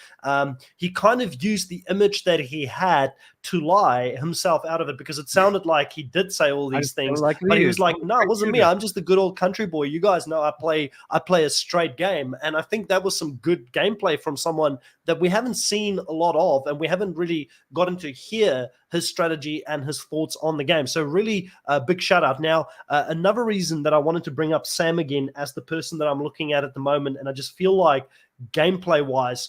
he kind of used the image that he had to lie himself out of it, because it sounded like he did say all these things, but he was like, no, it wasn't me. I'm just a good old country boy. You guys know I play a straight game. And I think that was some good gameplay from someone that we haven't seen a lot of, and we haven't really gotten to hear his strategy and his thoughts on the game. So really a big shout out. Now, another reason that I wanted to bring up Sam again as the person that I'm looking at the moment, and I just feel like gameplay wise,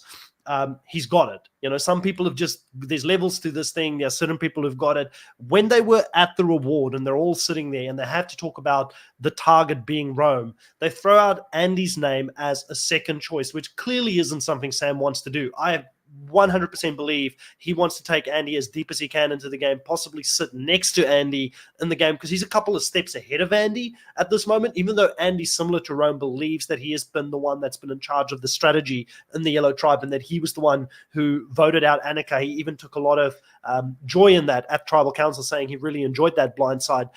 he's got it. Some people have there's levels to this thing. There are certain people who've got it. When they were at the reward and they're all sitting there and they have to talk about the target being Rome, they throw out Andy's name as a second choice, which clearly isn't something Sam wants to do. I 100% believe he wants to take Andy as deep as he can into the game, possibly sit next to Andy in the game, because he's a couple of steps ahead of Andy at this moment, even though Andy, similar to Rome, believes that he has been the one that's been in charge of the strategy in the Yellow Tribe, and that he was the one who voted out Annika. He even took a lot of joy in that at Tribal Council, saying he really enjoyed that blindside.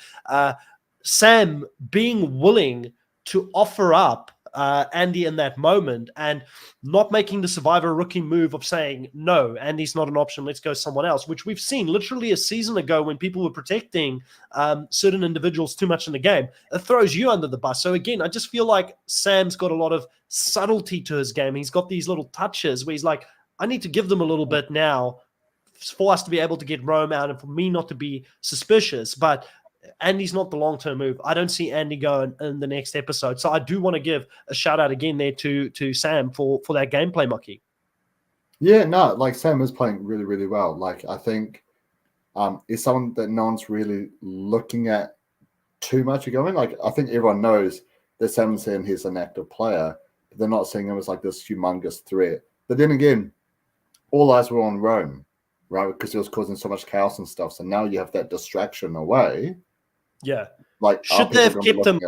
Sam being willing to offer up Andy in that moment and not making the Survivor rookie move of saying, no, Andy's not an option, let's go someone else, which we've seen literally a season ago when people were protecting certain individuals too much in the game. It throws you under the bus. So again, I just feel like Sam's got a lot of subtlety to his game. He's got these little touches where he's like, I need to give them a little bit now for us to be able to get Rome out and for me not to be suspicious. But Andy's not the long-term move. I don't see Andy going in the next episode. So I do want to give a shout out again there to Sam for that gameplay, Mucky. Yeah, no, like Sam is playing really, really well. Like, I think is someone that no one's really looking at too much going. Like, I think everyone knows that Sam's saying he's an active player, but they're not seeing him as like this humongous threat. But then again, all eyes were on Rome, right? Because he was causing so much chaos and stuff. So now you have that distraction away. Yeah. Like, should they have kept him?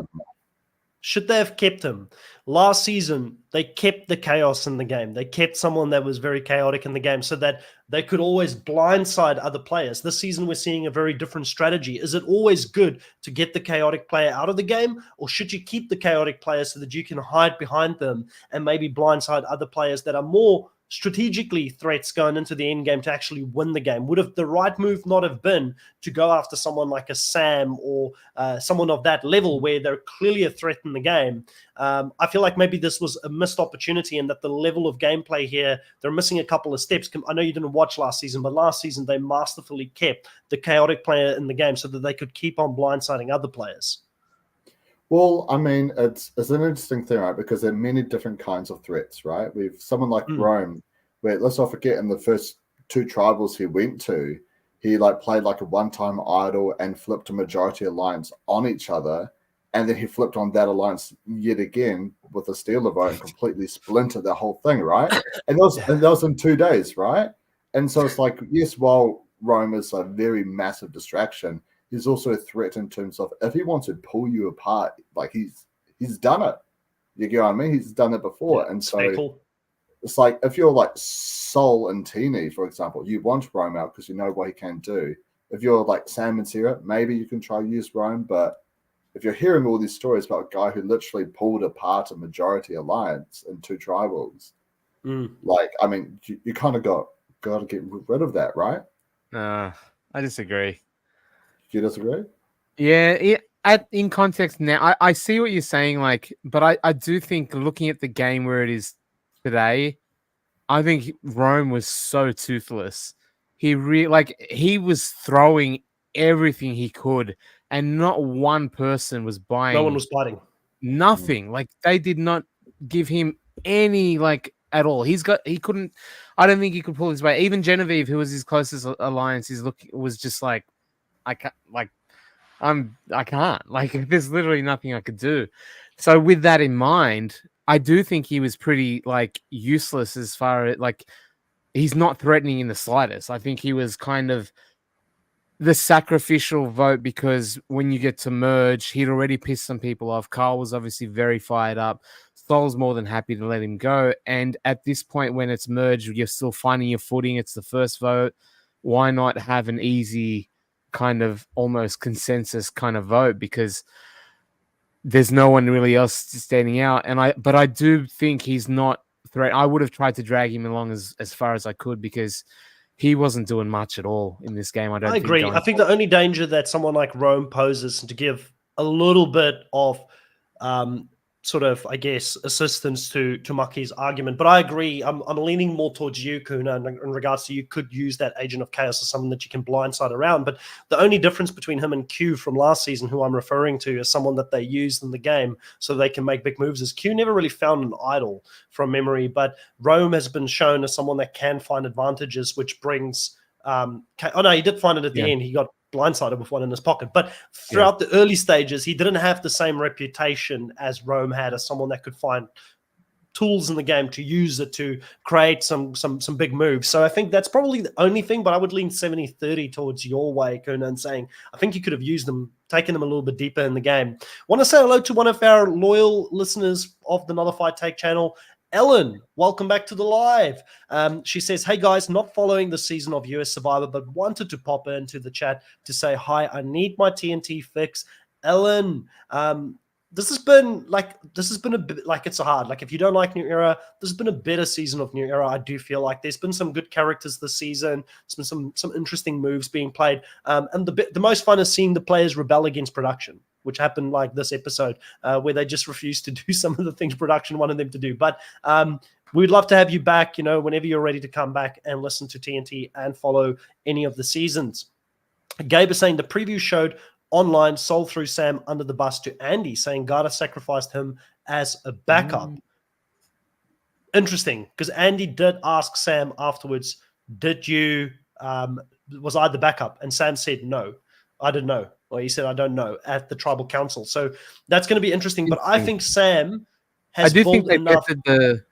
Should they have kept him? Last season, they kept the chaos in the game. They kept someone that was very chaotic in the game so that they could always blindside other players. This season, we're seeing a very different strategy. Is it always good to get the chaotic player out of the game, or should you keep the chaotic player so that you can hide behind them and maybe blindside other players that are more strategically threats going into the end game to actually win the game? Would have the right move not have been to go after someone like a Sam or someone of that level where they're clearly a threat in the game? I feel like maybe this was a missed opportunity and that the level of gameplay here, they're missing a couple of steps. I know you didn't watch last season, but last season they masterfully kept the chaotic player in the game so that they could keep on blindsiding other players. Well, I mean, it's an interesting thing, right? Because there are many different kinds of threats, right? We've someone like Rome, where let's not forget in the first 2 tribals he went to, he like played like a one-time idol and flipped a majority alliance on each other, and then he flipped on that alliance yet again with a stealer vote and completely splintered the whole thing, right? And that was in 2 days, right? And so it's like, yes, while Rome is a very massive distraction, he's also a threat in terms of if he wants to pull you apart, like he's done it. You get what I mean? He's done it before. And so it's like if you're like Sol and Tini, for example, you want Rome out because you know what he can do. If you're like Sam and Sarah, maybe you can try use Rome. But if you're hearing all these stories about a guy who literally pulled apart a majority alliance in 2 tribals, like, I mean, you kind of got to get rid of that, right? I disagree. Do you disagree? Yeah, in context now, I see what you're saying, like, but I do think looking at the game where it is today, I think Rome was so toothless. He was throwing everything he could, and not one person was buying. No one was biting. Nothing. Like they did not give him any like at all. He couldn't. I don't think he could pull his weight. Even Genevieve, who was his closest alliance, was just like, I can't. Like, there's literally nothing I could do. So with that in mind, I do think he was pretty like useless as far as like he's not threatening in the slightest. I think he was kind of the sacrificial vote because when you get to merge, he'd already pissed some people off. Carl was obviously very fired up. Sol's more than happy to let him go. And at this point, when it's merged, you're still finding your footing. It's the first vote. Why not have an easy kind of almost consensus kind of vote because there's no one really else standing out. But I do think he's not threat. I would have tried to drag him along as far as I could because he wasn't doing much at all in this game. I agree. I think the only danger that someone like Rome poses to give a little bit of sort of, I guess, assistance to Maki's argument. But I agree. I'm leaning more towards you, Kuna, in regards to you could use that agent of chaos as something that you can blindside around. But the only difference between him and Q from last season, who I'm referring to as someone that they used in the game so they can make big moves, is Q never really found an idol from memory. But Rome has been shown as someone that can find advantages, which brings... he did find it at the end. He got blindsided with one in his pocket. But throughout the early stages, he didn't have the same reputation as Rome had as someone that could find tools in the game to use it to create some big moves. So I think that's probably the only thing, but I would lean 70-30 towards your way, Kuna, and saying I think you could have used them, taken them a little bit deeper in the game. Want to say hello to one of our loyal listeners of the Nullified Take channel, Ellen, welcome back to the live. She says, hey guys, not following the season of US Survivor, but wanted to pop into the chat to say hi. I need my TNT fix. Ellen, this has been a bit like it's hard. Like if you don't like New Era, this has been a better season of New Era. I do feel like there's been some good characters this season. There's been some interesting moves being played. And the most fun is seeing the players rebel against production, which happened like this episode, where they just refused to do some of the things production wanted them to do. But we'd love to have you back, whenever you're ready to come back and listen to TNT and follow any of the seasons. Gabe is saying the preview showed online Sol threw Sam under the bus to Andy, saying Garda sacrificed him as a backup. Interesting, because Andy did ask Sam afterwards, was I the backup? And Sam said, no, I didn't know. Or he said, I don't know, at the tribal council. So that's going to be interesting. But I think Sam has I do think they enough. The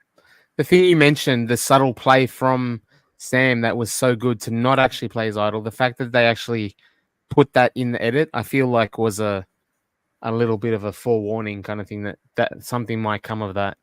thing you mentioned, the subtle play from Sam that was so good to not actually play his idol. The fact that they actually put that in the edit, I feel like was a a little bit of a forewarning kind of thing that something might come of that.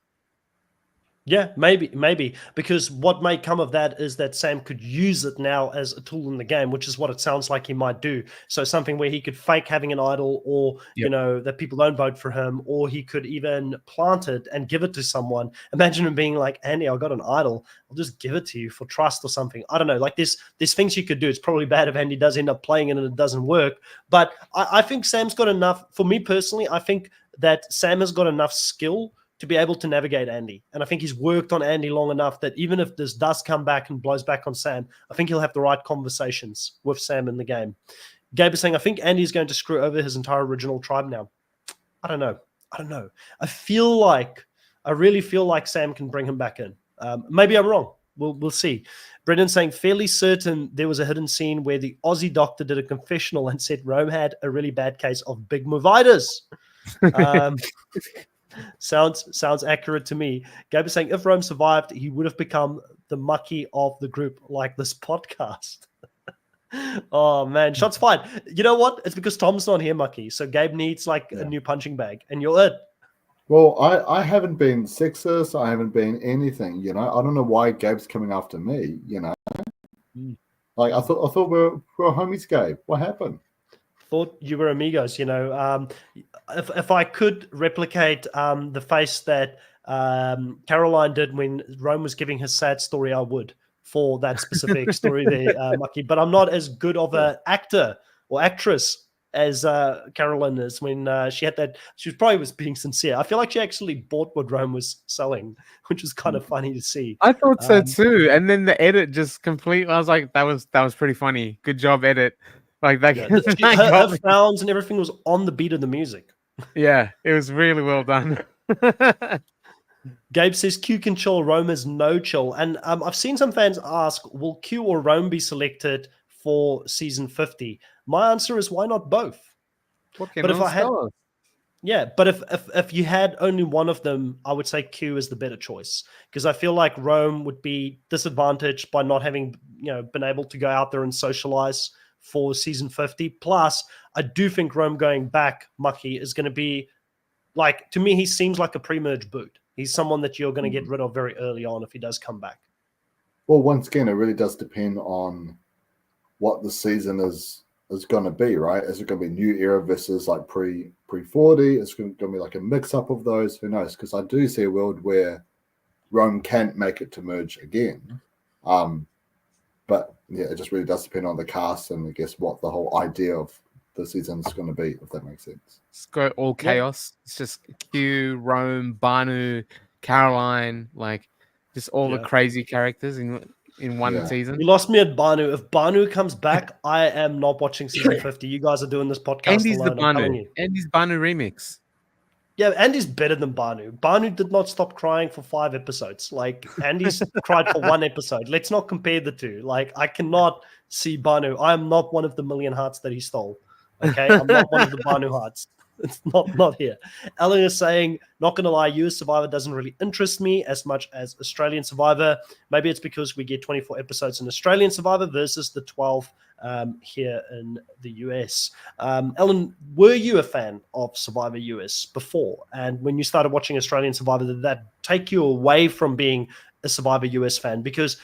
Yeah, maybe. Because what may come of that is that Sam could use it now as a tool in the game, which is what it sounds like he might do. So something where he could fake having an idol, or, that people don't vote for him, or he could even plant it and give it to someone. Imagine him being like, Andy, I got an idol. I'll just give it to you for trust or something. I don't know. Like there's things you could do. It's probably bad if Andy does end up playing it and it doesn't work. But I think Sam's got enough. For me personally, I think that Sam has got enough skill to be able to navigate Andy. And I think he's worked on Andy long enough that even if this does come back and blows back on Sam, I think he'll have the right conversations with Sam in the game. Gabe is saying, I think Andy's going to screw over his entire original tribe now. I don't know. I really feel like Sam can bring him back in. Maybe I'm wrong. We'll see. Brendan saying, fairly certain there was a hidden scene where the Aussie doctor did a confessional and said Rome had a really bad case of big movitis. Sounds accurate to me. Gabe is saying, if Rome survived, he would have become the mucky of the group, like this podcast. Oh man, shots fired. You know what? It's because Tom's not here, mucky. So Gabe needs a new punching bag, and you're it. Well, I haven't been sexist. I haven't been anything. I don't know why Gabe's coming after me. Like I thought we're homies, Gabe. What happened? Thought you were amigos, if I could replicate the face that Caroline did when Rome was giving his sad story, I would, for that specific story there, Mucky. But I'm not as good of an actor or actress as Caroline is when she had that. She was being sincere. I feel like she actually bought what Rome was selling, which was kind of funny to see. I thought so too. And then the edit just completely, I was like, that was pretty funny. Good job, edit. Like that. Yeah, her sounds and everything was on the beat of the music. Yeah, it was really well done. Gabe says Q can chill, Rome is no chill. And I've seen some fans ask, will Q or Rome be selected for season 50? My answer is, why not both? But if I had, but if you had only one of them, I would say Q is the better choice, because I feel like Rome would be disadvantaged by not having been able to go out there and socialize for season 50. Plus, I do think Rome going back, Mucky, is going to be to me, he seems like a pre-merge boot. He's someone that you're going to get rid of very early on if he does come back. Well, once again, it really does depend on what the season is going to be, right? Is it going to be new era versus pre 40? It's going to be like a mix up of those. Who knows? Because I do see a world where Rome can't make it to merge again. But yeah, it just really does depend on the cast and I guess what the whole idea of the season is going to be, if that makes sense. It's go all chaos. Yeah. It's just Q, Rome, Banu, Caroline, just all the crazy characters in one season. You lost me at Banu. If Banu comes back, I am not watching season 50. You guys are doing this podcast Andy's alone. The Banu. Andy's Banu remix. Yeah, Andy's better than Banu. Banu did not stop crying for 5 episodes. Andy's cried for 1 episode. Let's not compare the two. I cannot see Banu. I am not one of the million hearts that he stole. Okay, I'm not one of the Banu hearts. It's not here. Ellen is saying, not going to lie, US Survivor doesn't really interest me as much as Australian Survivor. Maybe it's because we get 24 episodes in Australian Survivor versus the 12 here in the US. Ellen, were you a fan of Survivor US before? And when you started watching Australian Survivor, did that take you away from being a Survivor US fan? Because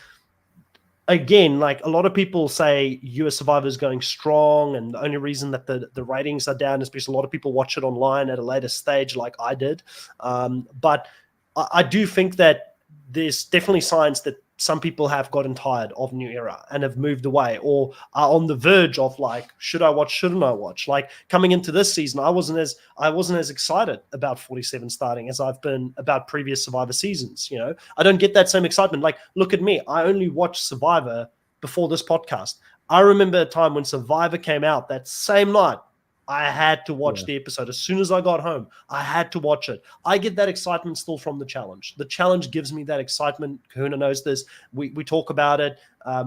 again, a lot of people say US Survivor is going strong, and the only reason that the ratings are down is because a lot of people watch it online at a later stage, like I did. But I do think that there's definitely signs that some people have gotten tired of New Era and have moved away, or are on the verge of should I watch, shouldn't I watch? Coming into this season, I wasn't as excited about 47 starting as I've been about previous Survivor seasons. I don't get that same excitement. Look at me. I only watched Survivor before this podcast. I remember a time when Survivor came out that same night. I had to watch the episode. As soon as I got home, I had to watch it. I get that excitement still from the challenge. The challenge gives me that excitement. Kahuna knows this. We talk about it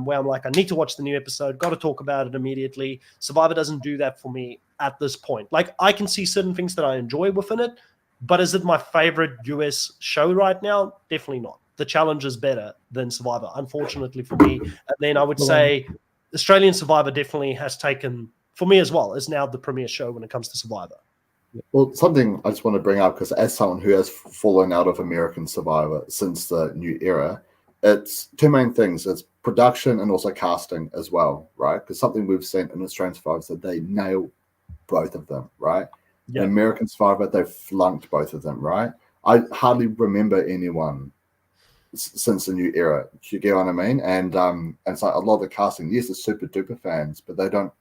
where I'm I need to watch the new episode. Got to talk about it immediately. Survivor doesn't do that for me at this point. I can see certain things that I enjoy within it, but is it my favorite US show right now? Definitely not. The challenge is better than Survivor, unfortunately for me. And then I would say Australian Survivor definitely has taken, for me as well, is now the premier show when it comes to Survivor. Well, something I just want to bring up, because as someone who has fallen out of American Survivor since the new era, it's two main things. It's production and also casting as well, right? Because something we've seen in Australian Survivor is that they nail both of them, right? In American Survivor, they flunked both of them, right? I hardly remember anyone since the new era. Do you get what I mean? And it's like a lot of the casting, yes, it's super duper fans, but they don't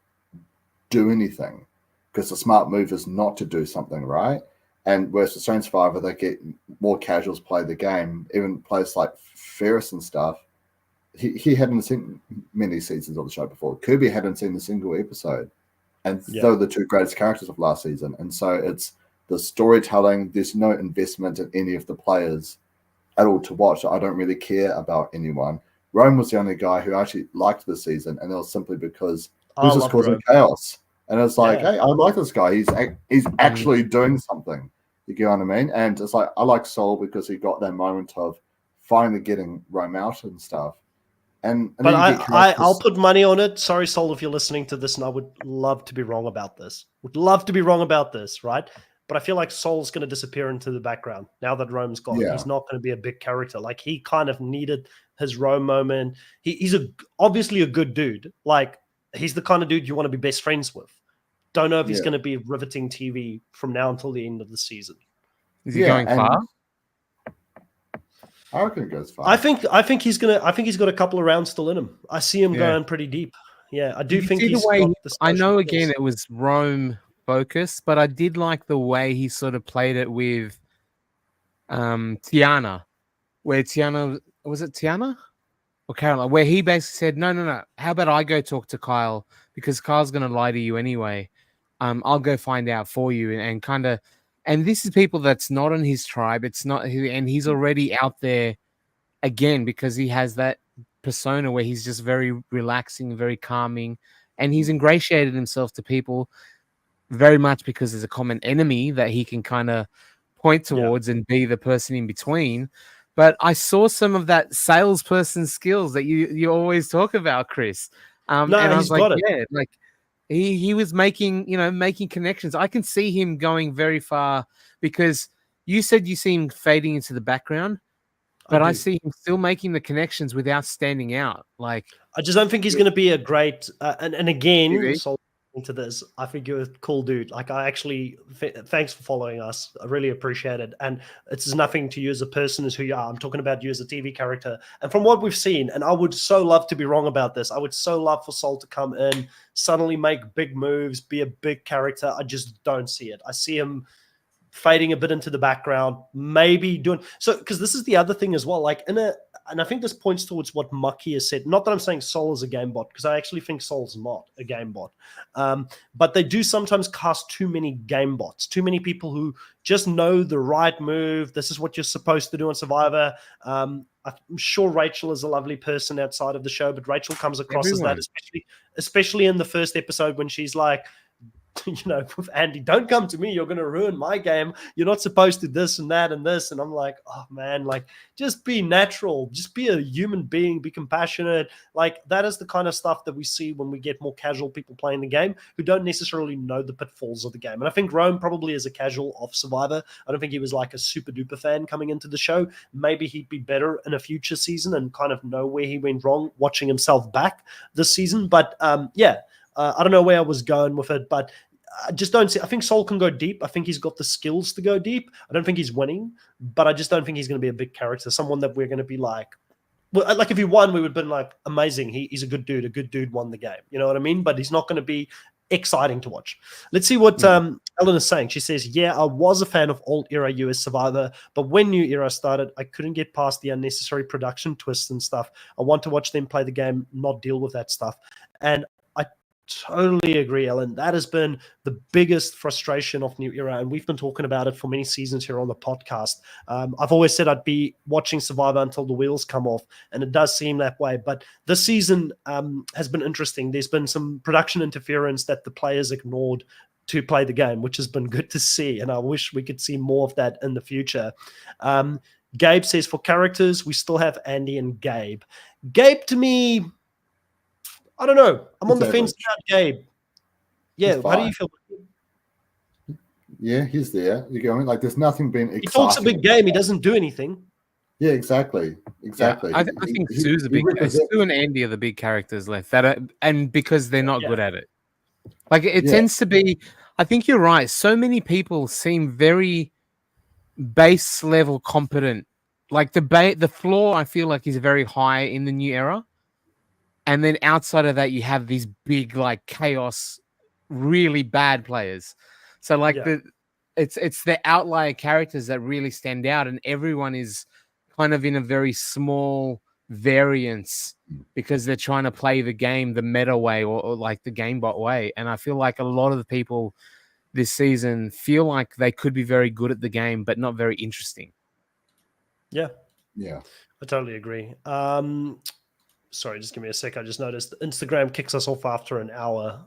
do anything, because the smart move is not to do something, right? And whereas Australian Survivor, they get more casuals play the game. Even players like Ferris and stuff, he hadn't seen many seasons of the show before. Kirby hadn't seen a single episode. And they're the two greatest characters of last season. And so it's the storytelling. There's no investment in any of the players at all to watch. I don't really care about anyone. Rome was the only guy who actually liked the season, and it was simply because he was just causing chaos. And it's like, hey, I like this guy. He's actually doing something. You get what I mean? And it's like, I like Sol because he got that moment of finally getting Rome out and stuff. But I'll put money on it. Sorry, Sol, if you're listening to this, and I would love to be wrong about this. Would love to be wrong about this, right? But I feel like Sol's going to disappear into the background now that Rome's gone. He's not going to be a big character. Like, he kind of needed his Rome moment. He's obviously a good dude. Like, he's the kind of dude you want to be best friends with. Don't know if he's going to be riveting TV from now until the end of the season. Is he going far? I reckon it goes far. I think he's got a couple of rounds still in him. I see him going pretty deep. Yeah, I do think he's got the I know skills. again it was Rome focused, but I did like the way he sort of played it with Tiana, where Tiana, was it Tiana or Caroline, where he basically said, no, how about I go talk to Kyle, because Kyle's going to lie to you anyway. I'll go find out for you, and kind of, and this is people that's not in his tribe. It's not, and he's already out there again because he has that persona where he's just very relaxing, very calming, and he's ingratiated himself to people very much because there's a common enemy that he can kind of point towards and be the person in between. But I saw some of that salesperson skills that you always talk about, Chris. And I was like, like he was making connections. I can see him going very far, because you said you see him fading into the background, but I see him still making the connections without standing out. Like, I just don't think he's going to be a great. And again, into this, I think you're a cool dude. Like, I actually thanks for following us. I really appreciate it. And it's nothing to you as a person as who you are. I'm talking about you as a TV character. And from what we've seen, and I would so love to be wrong about this, I would so love for Sol to come in, suddenly make big moves, be a big character. I just don't see it. I see him fading a bit into the background, maybe doing so, because this is the other thing as well. Like, and I think this points towards what Mucky has said. Not that I'm saying Sol is a game bot, because I actually think Sol's not a game bot. But they do sometimes cast too many game bots, too many people who just know the right move. This is what you're supposed to do on Survivor. I'm sure Rachel is a lovely person outside of the show, but Rachel comes across as that, especially in the first episode when she's like, with Andy, don't come to me, you're going to ruin my game, you're not supposed to this and that and this. And I'm like, oh man, like, just be natural, just be a human being, be compassionate. Like, that is the kind of stuff that we see when we get more casual people playing the game who don't necessarily know the pitfalls of the game. And I think Rome probably is a casual of Survivor. I don't think he was like a super duper fan coming into the show. Maybe he'd be better in a future season and kind of know where he went wrong watching himself back this season. But I don't know where I was going with it, but I just don't see. I think Sol can go deep. I think he's got the skills to go deep. I don't think he's winning, but I just don't think he's going to be a big character. Someone that we're going to be like, well, like if he won, we would have been like, amazing. He's a good dude. A good dude won the game. You know what I mean? But he's not going to be exciting to watch. Let's see what Ellen is saying. She says, yeah, I was a fan of old era US Survivor, but when new era started, I couldn't get past the unnecessary production twists and stuff. I want to watch them play the game, not deal with that stuff. And I totally agree, Ellen. That has been the biggest frustration of New Era, and we've been talking about it for many seasons here on the podcast. I've always said I'd be watching Survivor until the wheels come off, and it does seem that way. But this season has been interesting. There's been some production interference that the players ignored to play the game, which has been good to see, and I wish we could see more of that in the future. Gabe says, for characters, we still have Andy and Gabe. Gabe, to me, I don't know. I'm on the fence about Gabe. Yeah, how do you feel? Yeah, he's there. You go, like, there's nothing been exciting. He talks a big game. He doesn't do anything. Yeah, exactly. Exactly. Yeah, I think Sue's a big. Sue and Andy are the big characters left that are, and because they're not good at it. Like it tends to be. I think you're right. So many people seem very base level competent. Like the floor, I feel like is very high in the new era, and then outside of that, you have these big like chaos, really bad players. So like it's the outlier characters that really stand out, and everyone is kind of in a very small variance because they're trying to play the game the meta way or like the gamebot way. And I feel like a lot of the people this season feel like they could be very good at the game, but not very interesting. Yeah. Yeah. I totally agree. Sorry, just give me a sec. I just noticed Instagram kicks us off after an hour.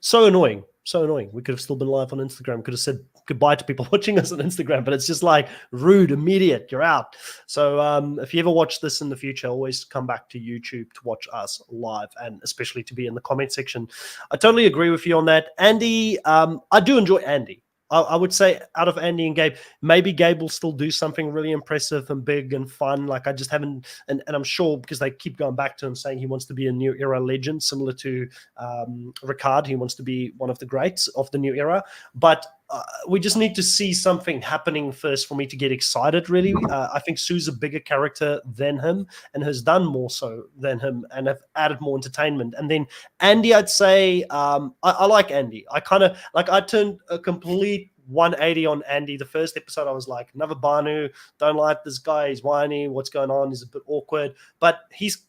So annoying. So annoying. We could have still been live on Instagram. Could have said goodbye to people watching us on Instagram, but it's just like rude, immediate. You're out. So if you ever watch this in the future, always come back to YouTube to watch us live and especially to be in the comment section. I totally agree with you on that. Andy, I do enjoy Andy. I would say out of Andy and Gabe, maybe Gabe will still do something really impressive and big and fun. Like I just haven't, and I'm sure because they keep going back to him saying he wants to be a new era legend, similar to Ricard. He wants to be one of the greats of the new era. But we just need to see something happening first for me to get excited, really. I think Sue's a bigger character than him and has done more so than him and have added more entertainment. And then Andy, I'd say I like Andy. I kind of like I turned a complete 180 on Andy. The first episode, I was like, another Banu, don't like this guy. He's whiny. What's going on? He's a bit awkward. But he's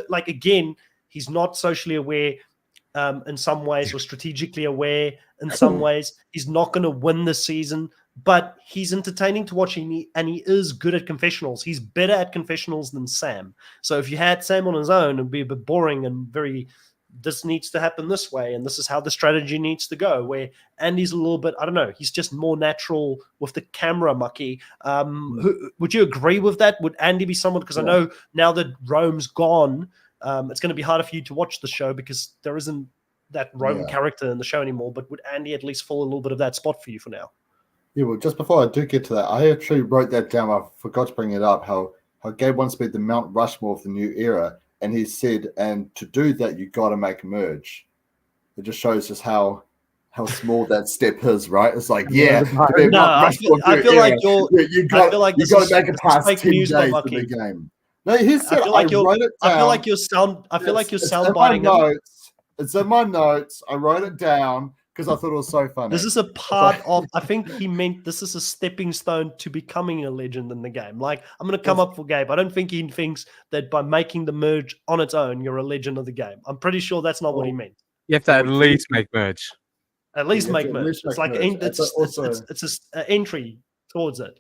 like, again, he's not socially aware in some ways or strategically aware in some ways. He's not going to win this season, but he's entertaining to watch, and he is good at confessionals. He's better at confessionals than Sam. So if you had Sam on his own, it'd be a bit boring and very, this needs to happen this way, and this is how the strategy needs to go, where Andy's a little bit, I don't know, he's just more natural with the camera, Mucky. Would you agree with that? Would Andy be someone, because I know now that Rome's gone, it's going to be harder for you to watch the show because there isn't that Rome character in the show anymore, but would Andy at least fill a little bit of that spot for you for now? Yeah, well, just before I do get to that, I actually wrote that down. I forgot to bring it up, how Gabe wants to be the Mount Rushmore of the new era. And he said, and to do that, you got to make a merge. It just shows us how small that step is, right? It's like, I feel like you got to make it past 10 days in the game. No, he said, I wrote it down. I feel like you're soundbiting. It's in my notes. I wrote it down because I thought it was so funny. This is a part of, I think he meant this is a stepping stone to becoming a legend in the game. Like, I'm going to come up for Gabe. I don't think he thinks that by making the merge on its own, you're a legend of the game. I'm pretty sure that's not what he meant. You have to at least make merge. At least make merge. It's like it's an entry towards it.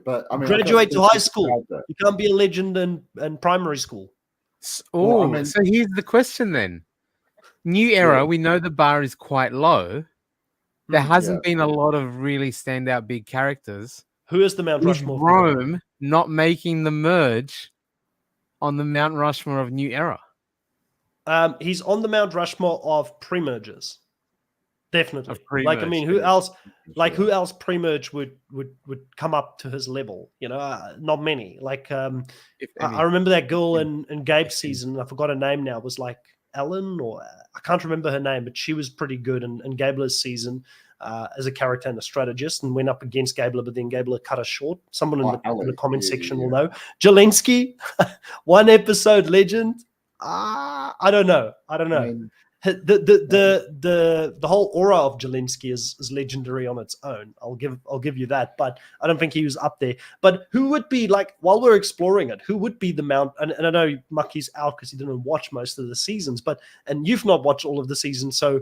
But I mean, graduate to high school. You can't be a legend in primary school. So here's the question then. New era, we know the bar is quite low. There hasn't been a lot of really standout big characters. Who is the Mount Rushmore? Rome not making the merge on the Mount Rushmore of New Era? He's on the Mount Rushmore of pre-mergers. Definitely. Like, I mean, who else? Like, who else pre-merge would come up to his level? You know, not many. Like, I remember that girl in Gabe's season. I forgot her name now. It was like Ellen, or I can't remember her name, but she was pretty good in Gabler's season as a character and a strategist, and went up against Gabler, but then Gabler cut her short. Someone in the comment section will know. Jelensky, one episode legend. I don't know. I mean, the whole aura of Jelensky is legendary on its own. I'll give you that, but I don't think he was up there. But who would be, like, while we're exploring it, who would be the Mount? And I know Mucky's out because he didn't watch most of the seasons, and you've not watched all of the seasons, so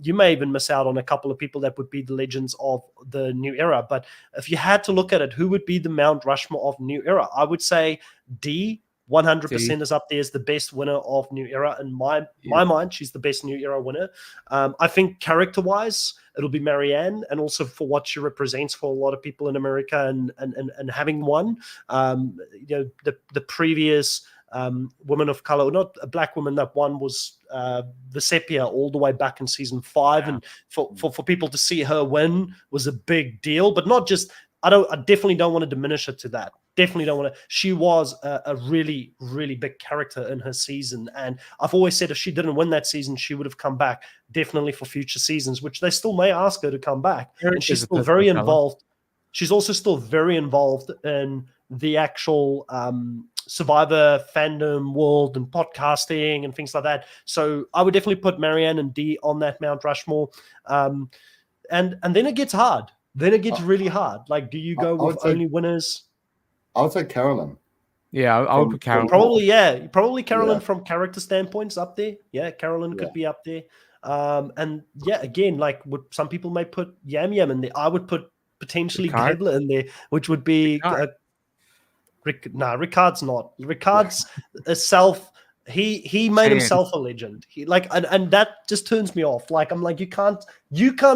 you may even miss out on a couple of people that would be the legends of the new era. But if you had to look at it, who would be the Mount Rushmore of new era? I would say D. 100% is up there as the best winner of New Era. In my mind, she's the best New Era winner. I think character-wise, it'll be Marianne, and also for what she represents for a lot of people in America and having won. The previous women of color, not a black woman. That one was Vesepia all the way back in season 5, Yeah. and for people to see her win was a big deal. But not just. I definitely don't want to diminish it to that. Definitely don't want to. She was a really, really big character in her season. And I've always said if she didn't win that season, she would have come back definitely for future seasons, which they still may ask her to come back. And she's still very involved. She's also still very involved in the actual Survivor fandom world and podcasting and things like that. So I would definitely put Marianne and Dee on that Mount Rushmore. And then it gets hard. Then it gets really hard. Like, do you go with only winners? I would say Carolyn. Yeah, I would put Carolyn. Probably Carolyn from character standpoints up there. Yeah, Carolyn could be up there. And yeah, again, like some people may put Yam Yam in there. I would put potentially Gabler in there, which would be Ricard's not. Ricard's a self. He made himself a legend. And that just turns me off. Like, I'm like, you can't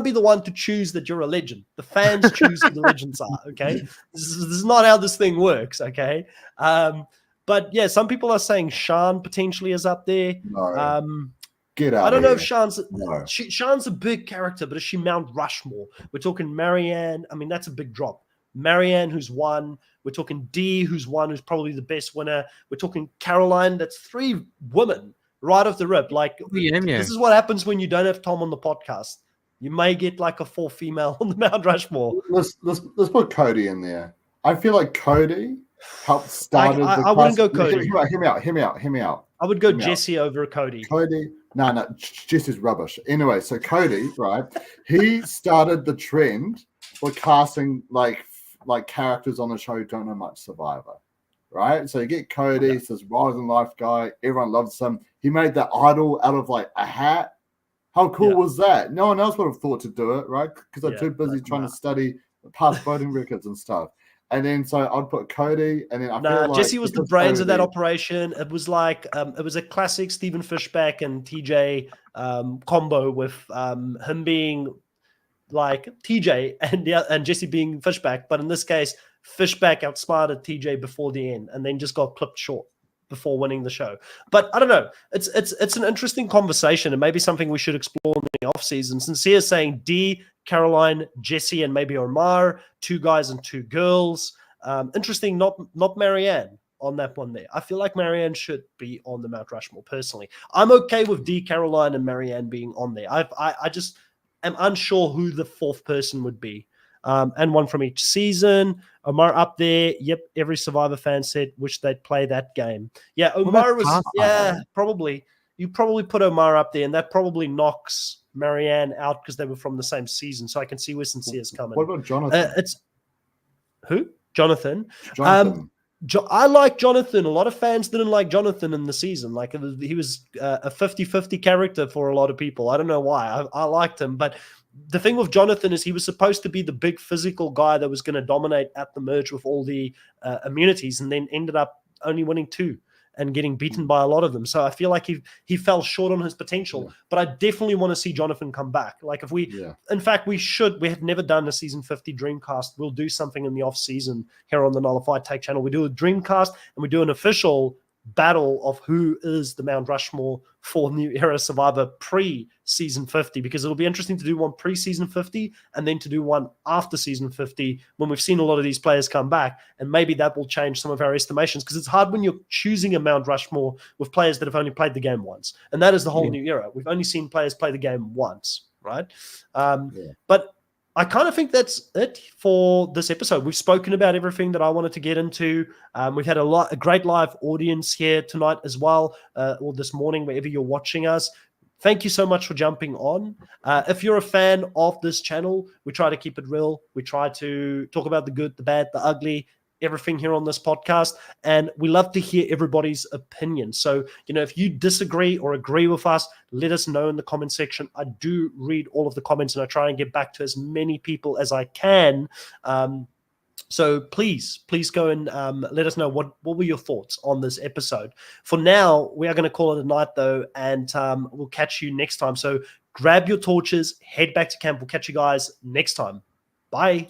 be the one to choose that you're a legend. The fans choose who the legends are. Okay, this is not how this thing works. Okay, but yeah, some people are saying Sean potentially is up there. No. Get out. I don't know if Sean's a big character, but is she Mount Rushmore? We're talking Marianne. I mean, that's a big drop. Marianne, who's won. We're talking Dee, who's won, who's probably the best winner. We're talking Caroline. That's 3 women right off the rip. Like, this is what happens when you don't have Tom on the podcast. You may get like a 4 female on the Mount Rushmore. Let's put Cody in there. I feel like Cody helped start. I wouldn't go Cody. Hear me out. I would go Jesse over Cody. No, Jesse's rubbish. Anyway, so Cody, right? He started the trend for casting like characters on the show who don't know much Survivor, right? So you get Cody, this rise in life guy. Everyone loves him. He made that idol out of like a hat. How cool was that? No one else would have thought to do it, right? Because they're too busy trying to study past voting records and stuff. And then so I'd put Cody, and then I feel like Jesse was the brains of that operation. It was like it was a classic Stephen Fishback and TJ combo with him being like TJ and Jesse being Fishback, but in this case, Fishback outsmarted TJ before the end, and then just got clipped short before winning the show. But I don't know. It's an interesting conversation, and maybe something we should explore in the off season. Sincere saying Dee, Caroline, Jesse, and maybe Omar, 2 guys and 2 girls. Interesting, not Marianne on that one there. I feel like Marianne should be on the Mount Rushmore personally. I'm okay with Dee, Caroline, and Marianne being on there. I just am unsure who the 4th person would be. And one from each season. Omar up there. Yep, every Survivor fan said wish they'd play that game. Yeah, Omar was probably. You probably put Omar up there, and that probably knocks Marianne out because they were from the same season. So I can see where Sincere's coming. What about Jonathan? It's who? Jonathan. I like Jonathan. A lot of fans didn't like Jonathan in the season. Like he was a 50-50 character for a lot of people. I don't know why. I liked him, but the thing with Jonathan is he was supposed to be the big physical guy that was going to dominate at the merge with all the immunities, and then ended up only winning 2 and getting beaten by a lot of them. So I feel like he fell short on his potential, but I definitely want to see Jonathan come back. Like if in fact, we have never done a season 50 Dreamcast. We'll do something in the off season here on the Nullified Take channel. We do a Dreamcast and we do an official battle of who is the Mount Rushmore for New Era Survivor pre-season 50, because it'll be interesting to do one pre-season 50 and then to do one after season 50 when we've seen a lot of these players come back, and maybe that will change some of our estimations, because it's hard when you're choosing a Mount Rushmore with players that have only played the game once, and that is the whole New Era. We've only seen players play the game once, right? But I kind of think that's it for this episode. We've spoken about everything that I wanted to get into. We've had a great live audience here tonight as well, or this morning, wherever you're watching us. Thank you so much for jumping on. If you're a fan of this channel, we try to keep it real. We try to talk about the good, the bad, the ugly, everything here on this podcast, and we love to hear everybody's opinion. So, if you disagree or agree with us, let us know in the comment section. I do read all of the comments, and I try and get back to as many people as I can. So please go and let us know what were your thoughts on this episode. For now, we are going to call it a night, though, and we'll catch you next time. So grab your torches, head back to camp. We'll catch you guys next time. Bye.